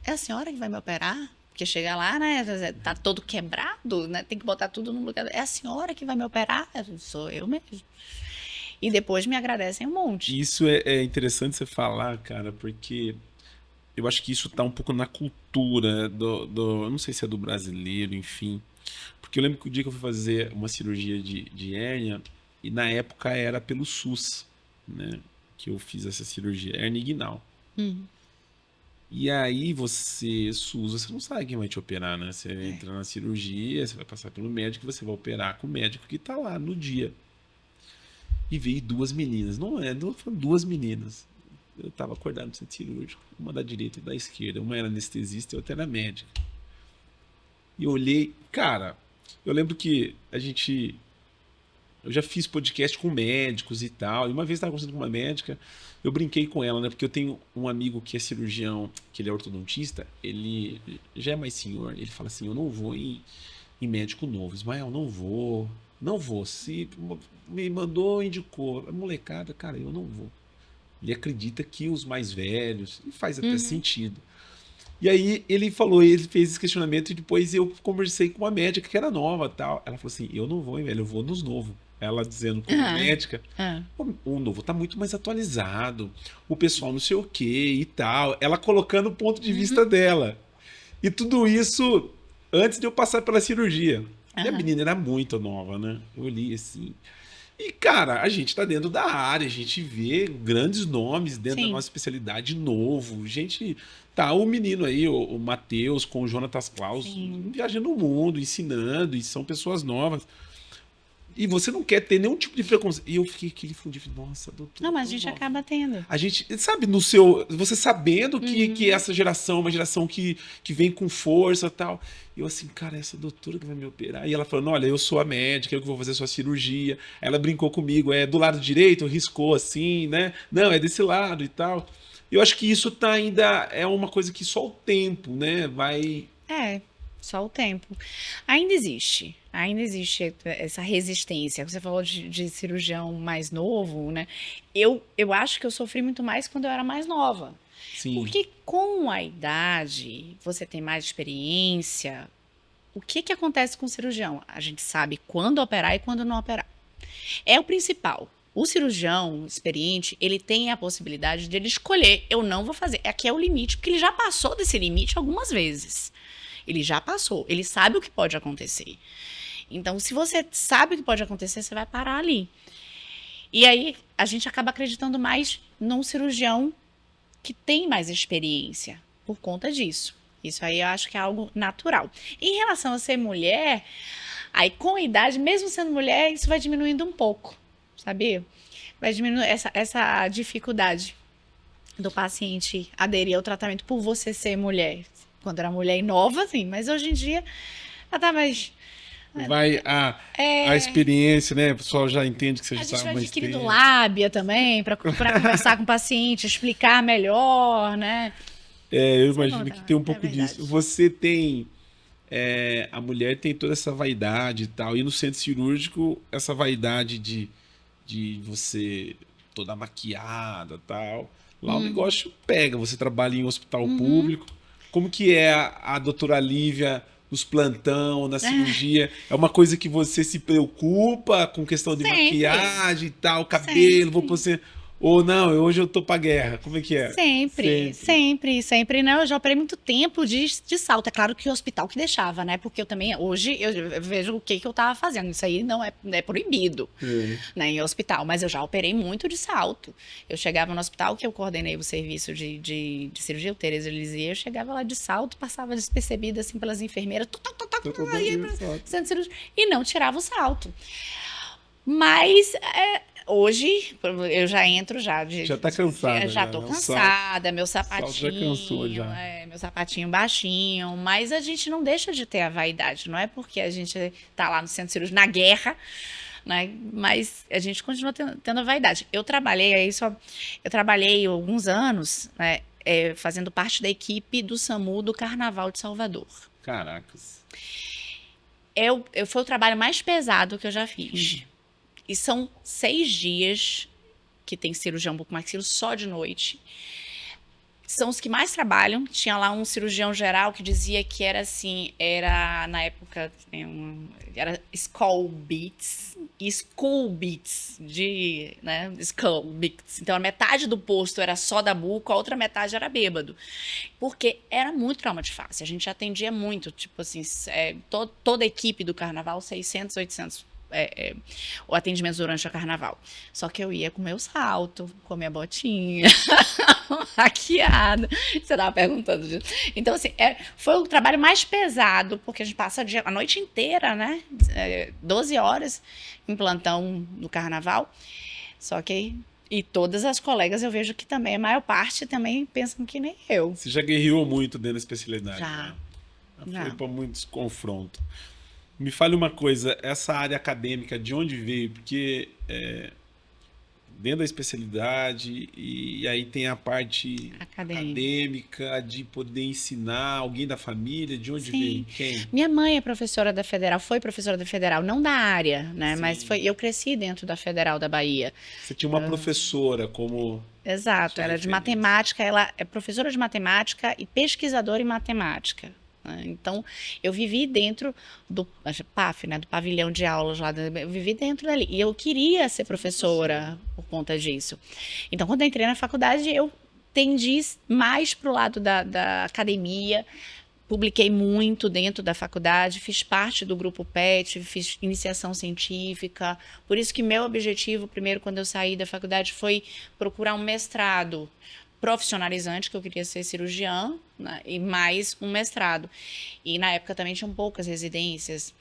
É a senhora que vai me operar? Porque chega lá, né, tá todo quebrado, né, tem que botar tudo no lugar. É a senhora que vai me operar? Sou eu mesmo. E depois me agradecem um monte. Isso é interessante você falar, cara, porque eu acho que isso tá um pouco na cultura eu não sei se é do brasileiro, enfim. Porque eu lembro que o dia que eu fui fazer uma cirurgia de hérnia, e na época era pelo SUS, né? Que eu fiz essa cirurgia, hérnia inguinal. E aí SUS, você não sabe quem vai te operar, né? Você entra na cirurgia, você vai passar pelo médico, você vai operar com o médico que tá lá no dia. E veio duas meninas, não foram duas meninas. Eu tava acordado no centro cirúrgico, uma da direita e da esquerda, uma era anestesista e outra era médica. E eu olhei, cara, eu lembro que eu já fiz podcast com médicos e tal. E uma vez eu estava conversando com uma médica, eu brinquei com ela, né? Porque eu tenho um amigo que é cirurgião, que ele é ortodontista, ele já é mais senhor. Ele fala assim, eu não vou em médico novo. Ismael, não vou. Se me mandou, indicou. A molecada, cara, eu não vou. Ele acredita que os mais velhos, e faz até sentido. E aí ele fez esse questionamento e depois eu conversei com uma médica que era nova tal. Ela falou assim, eu não vou, velho, eu vou nos novos. Ela dizendo como médica, o novo tá muito mais atualizado, o pessoal não sei o que e tal. Ela colocando o ponto de vista dela. E tudo isso antes de eu passar pela cirurgia. E a menina era muito nova, né? Eu olhei assim... E, cara, a gente tá dentro da área, a gente vê grandes nomes dentro da nossa especialidade novo. Gente, tá o menino aí, o Matheus com o Jonatas Klaus, viajando o mundo, ensinando, e são pessoas novas. E você não quer ter nenhum tipo de preconceito. E eu fiquei aquele fundido, nossa, doutor. Não, mas a gente acaba tendo. A gente, sabe, no seu. Você sabendo que essa geração é uma geração que vem com força e tal. E eu assim, cara, essa doutora que vai me operar. E ela falando, olha, eu sou a médica, eu que vou fazer a sua cirurgia. Ela brincou comigo, é do lado direito, riscou assim, né? Não, é desse lado e tal. Eu acho que isso tá ainda. É uma coisa que só o tempo, né? Vai. É, só o tempo. Ainda existe essa resistência. Você falou de cirurgião mais novo, né? Eu acho que eu sofri muito mais quando eu era mais nova. Sim. Porque com a idade, você tem mais experiência. O que que acontece com o cirurgião? A gente sabe quando operar e quando não operar. É o principal. O cirurgião experiente, ele tem a possibilidade de ele escolher, eu não vou fazer. Aqui é o limite, porque ele já passou desse limite algumas vezes. Ele já passou, ele sabe o que pode acontecer. Então, se você sabe o que pode acontecer, você vai parar ali. E aí, a gente acaba acreditando mais num cirurgião que tem mais experiência por conta disso. Isso aí eu acho que é algo natural. Em relação a ser mulher, aí com a idade, mesmo sendo mulher, isso vai diminuindo um pouco, sabia? Vai diminuir essa dificuldade do paciente aderir ao tratamento por você ser mulher. Quando era mulher e nova, sim, mas hoje em dia ela tá mais. Vai a experiência, né? O pessoal já entende que você A já gente está vai mais adquirindo tempo. lábia também, para conversar com o paciente, explicar melhor, né? Eu Sem imagino que contar, tem um é pouco disso. verdade. Você tem. A mulher tem toda essa vaidade e tal. E no centro cirúrgico, essa vaidade de você toda maquiada e tal. Lá o negócio pega. Você trabalha em hospital público. Como que é a doutora Lívia nos plantão, na cirurgia? É uma coisa que você se preocupa com questão de Sempre, maquiagem e tal, cabelo, vou sempre. você. Ou não, hoje eu tô pra guerra. Como é que é? Sempre, Sempre. sempre, sempre, né? Eu já operei muito tempo de salto. É claro que o hospital que deixava, né? Porque eu também, hoje, eu vejo o que que eu tava fazendo. Isso aí não é proibido, É. né? Em hospital. Mas eu já operei muito de salto. Eu chegava no hospital, que eu coordenei o serviço de cirurgia, o Tereza Elisier, eu chegava lá de salto, passava despercebida, assim, pelas enfermeiras, Tô todo ia dia pra só. centro cirúrgico, e não tirava o salto. Mas hoje eu já entro Já tá cansada, já já, tô né? O salto, cansada, meu o salto já cansou sapatinho, já. meu sapatinho baixinho, mas a gente não deixa de ter a vaidade, não é porque a gente tá lá no centro cirúrgico na guerra, né? Mas a gente continua tendo a vaidade. Eu trabalhei alguns anos, né, fazendo parte da equipe do SAMU do Carnaval de Salvador. Caracas. Foi o trabalho mais pesado que eu já fiz. E são 6 dias que tem cirurgião bucomaxilo só de noite. São os que mais trabalham. Tinha lá um cirurgião geral que dizia que era assim, era na época, era skull beats e school beats, né, skull beats. Então a metade do posto era só da buco, a outra metade era bêbado. Porque era muito trauma de face. A gente atendia muito, tipo assim, toda a equipe do carnaval, 600, 800 o atendimento durante o carnaval. Só que eu ia com meu salto, com minha botinha, maquiada. Você tava perguntando disso. Então, assim, foi o trabalho mais pesado, porque a gente passa a noite inteira, né? 12 horas em plantão no carnaval. Só que. E todas as colegas eu vejo que também, a maior parte também pensam que nem eu. Você já guerreou muito dentro da especialidade, Já. né? Já foi Já. para muitos confrontos. Me fale uma coisa, essa área acadêmica, de onde veio? Porque dentro da especialidade, e aí tem a parte acadêmica de poder ensinar, alguém da família, de onde veio? Sim. Quem? Minha mãe é professora da Federal, foi professora da Federal, não da área, né? Sim. Mas eu cresci dentro da Federal da Bahia. Você tinha uma professora como. Exato, era de matemática, ela é professora de matemática e pesquisadora em matemática. Então, eu vivi dentro do PAF, né, do pavilhão de aulas lá, eu vivi dentro dali. E eu queria ser professora por conta disso. Então, quando eu entrei na faculdade, eu tendi mais para o lado da academia, publiquei muito dentro da faculdade, fiz parte do grupo PET, fiz iniciação científica. Por isso que meu objetivo, primeiro, quando eu saí da faculdade, foi procurar um mestrado profissionalizante, que eu queria ser cirurgiã, né, e mais um mestrado. E na época também tinham poucas residências.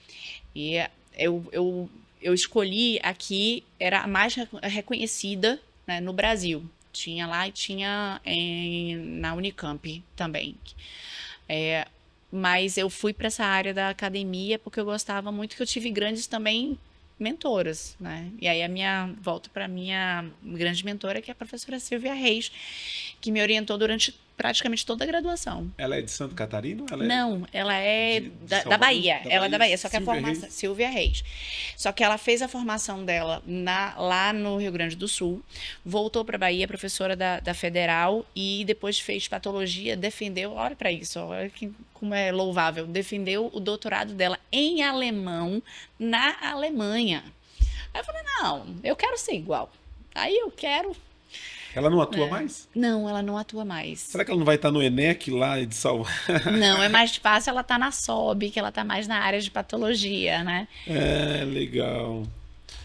E eu escolhi aqui, era a mais reconhecida, né, no Brasil. Tinha lá e tinha na Unicamp também. Mas eu fui para essa área da academia porque eu gostava muito, que eu tive grandes também mentoras, né? E aí volto para minha grande mentora, que é a professora Silvia Reis, que me orientou durante praticamente toda a graduação. Ela é de Santa Catarina? Ou Não, ela é da Bahia. Ela é da Bahia, só que a formação... Silvia Reis. Só que ela fez a formação dela lá no Rio Grande do Sul, voltou para a Bahia, professora da Federal, e depois fez patologia, defendeu, olha para isso, olha como é louvável, defendeu o doutorado dela em alemão na Alemanha. Aí eu falei, não, eu quero ser igual. Aí eu quero... Ela não atua mais? Não, ela não atua mais. Será que ela não vai estar no ENEC lá de Salvador? Não, é mais fácil ela estar na SOB, que ela está mais na área de patologia, né? Legal.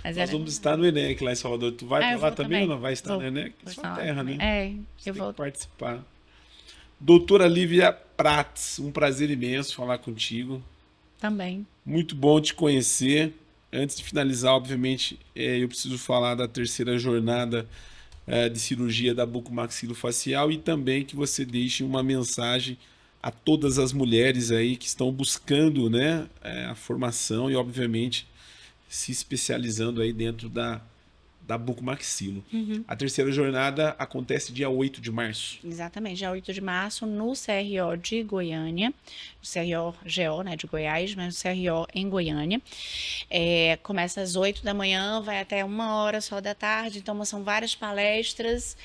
Mas Nós vamos estar no ENEC lá em Salvador. Tu vai para lá também ou não vai estar no ENEC? É sua terra, né? Eu vou participar. Doutora Lívia Prats, um prazer imenso falar contigo. Também. Muito bom te conhecer. Antes de finalizar, obviamente, eu preciso falar da terceira jornada de cirurgia da bucomaxilofacial e também que você deixe uma mensagem a todas as mulheres aí que estão buscando, né, a formação e, obviamente, se especializando aí dentro da bucomaxilo. A terceira jornada acontece dia 8 de março. Exatamente, dia 8 de março no CRO de Goiânia, CRO-GO, né, de Goiás, mas o CRO em Goiânia. Começa às 8 da manhã, vai até 1h só da tarde, então são várias palestras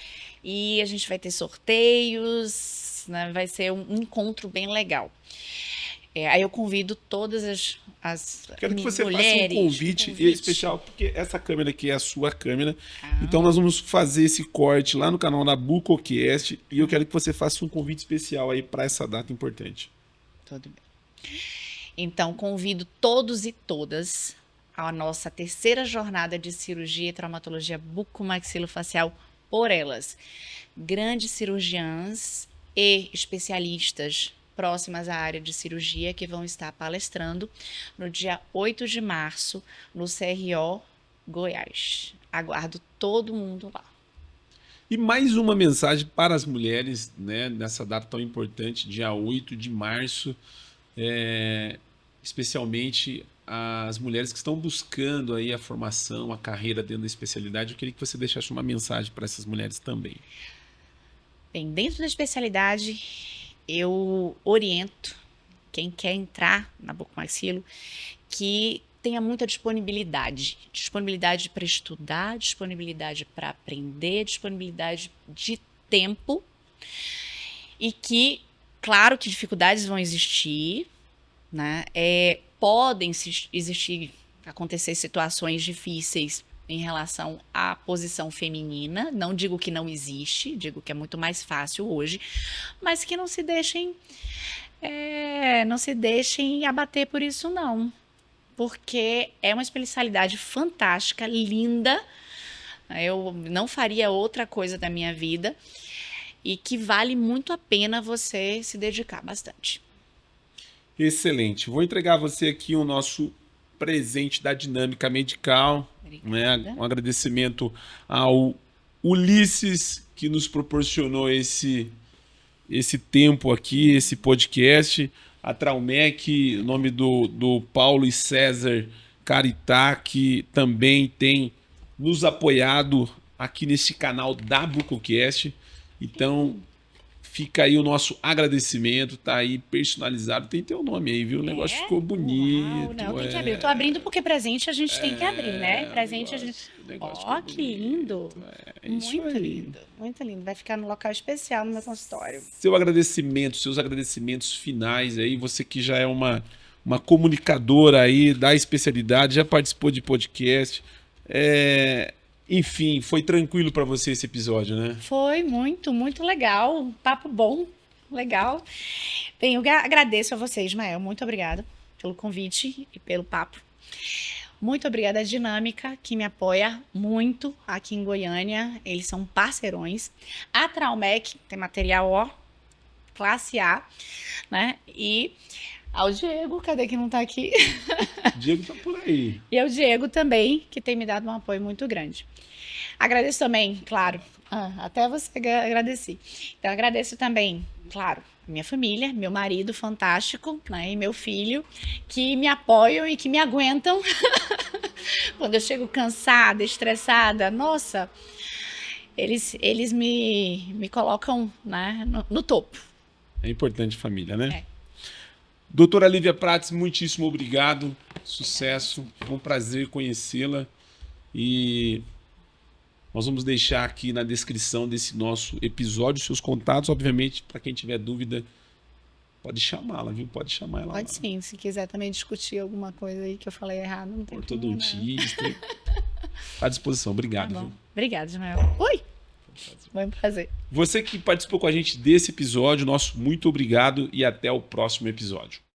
e a gente vai ter sorteios, né, vai ser um encontro bem legal. Aí eu convido todas as Quero que você mulheres, faça um convite especial, porque essa câmera aqui é a sua câmera. Então nós vamos fazer esse corte lá no canal da BucoCast e eu quero que você faça um convite especial aí para essa data importante. Tudo bem. Então convido todos e todas à nossa terceira jornada de cirurgia e traumatologia bucomaxilofacial por elas. Grandes cirurgiãs e especialistas próximas à área de cirurgia que vão estar palestrando no dia 8 de março no CRO Goiás. Aguardo todo mundo lá. E mais uma mensagem para as mulheres, né, nessa data tão importante, dia 8 de março, especialmente as mulheres que estão buscando aí a formação, a carreira dentro da especialidade. Eu queria que você deixasse uma mensagem para essas mulheres também. Bem, dentro da especialidade, eu oriento quem quer entrar na bucomaxilo que tenha muita disponibilidade para estudar, disponibilidade para aprender, disponibilidade de tempo e que, claro que dificuldades vão existir, né? Podem acontecer situações difíceis em relação à posição feminina. Não digo que não existe, digo que é muito mais fácil hoje, mas que não se deixem abater por isso não, porque é uma especialidade fantástica, linda. Eu não faria outra coisa da minha vida e que vale muito a pena você se dedicar bastante. Excelente. Vou entregar a você aqui o nosso presente da Dinâmica Medical, né? Um agradecimento ao Ulisses que nos proporcionou esse tempo aqui, esse podcast, a Traumec, o nome do Paulo e César Caritá, que também tem nos apoiado aqui nesse canal da BucoCast. Então fica aí o nosso agradecimento, tá aí personalizado, tem teu nome aí, viu? O negócio ficou bonito. Uau, não, tem que abrir. Eu tô abrindo porque presente a gente tem que abrir, né? Presente a gente... Ó, que lindo. Muito lindo, muito lindo. Vai ficar no local especial no meu consultório. Seus agradecimentos finais aí, você que já é uma comunicadora aí da especialidade, já participou de podcast, enfim, foi tranquilo para você esse episódio, né? Foi muito, muito legal. Um papo bom, legal. Bem, eu agradeço a você, Ismael. Muito obrigada pelo convite e pelo papo. Muito obrigada à Dinâmica, que me apoia muito aqui em Goiânia. Eles são parceirões. A Traumec tem material, ó, classe A, né? E ao Diego, cadê que não tá aqui? Diego tá por aí. E ao Diego também, que tem me dado um apoio muito grande. Agradeço também, claro, até você agradeci. Então, agradeço também, claro, minha família, meu marido fantástico, né, e meu filho, que me apoiam e que me aguentam quando eu chego cansada, estressada. Nossa, eles me colocam, né, no topo. É importante família, né? É. Doutora Lívia Prates, muitíssimo obrigado. Sucesso. Foi um prazer conhecê-la. E nós vamos deixar aqui na descrição desse nosso episódio seus contatos. Obviamente, para quem tiver dúvida, pode chamá-la, viu? Pode chamar ela. Pode sim, se quiser também discutir alguma coisa aí que eu falei errado, não tem problema. Ortodontista. À disposição. Obrigado. Tá bom. Viu? Obrigada, Ismael. Oi! Foi um prazer. Você que participou com a gente desse episódio, nosso muito obrigado e até o próximo episódio.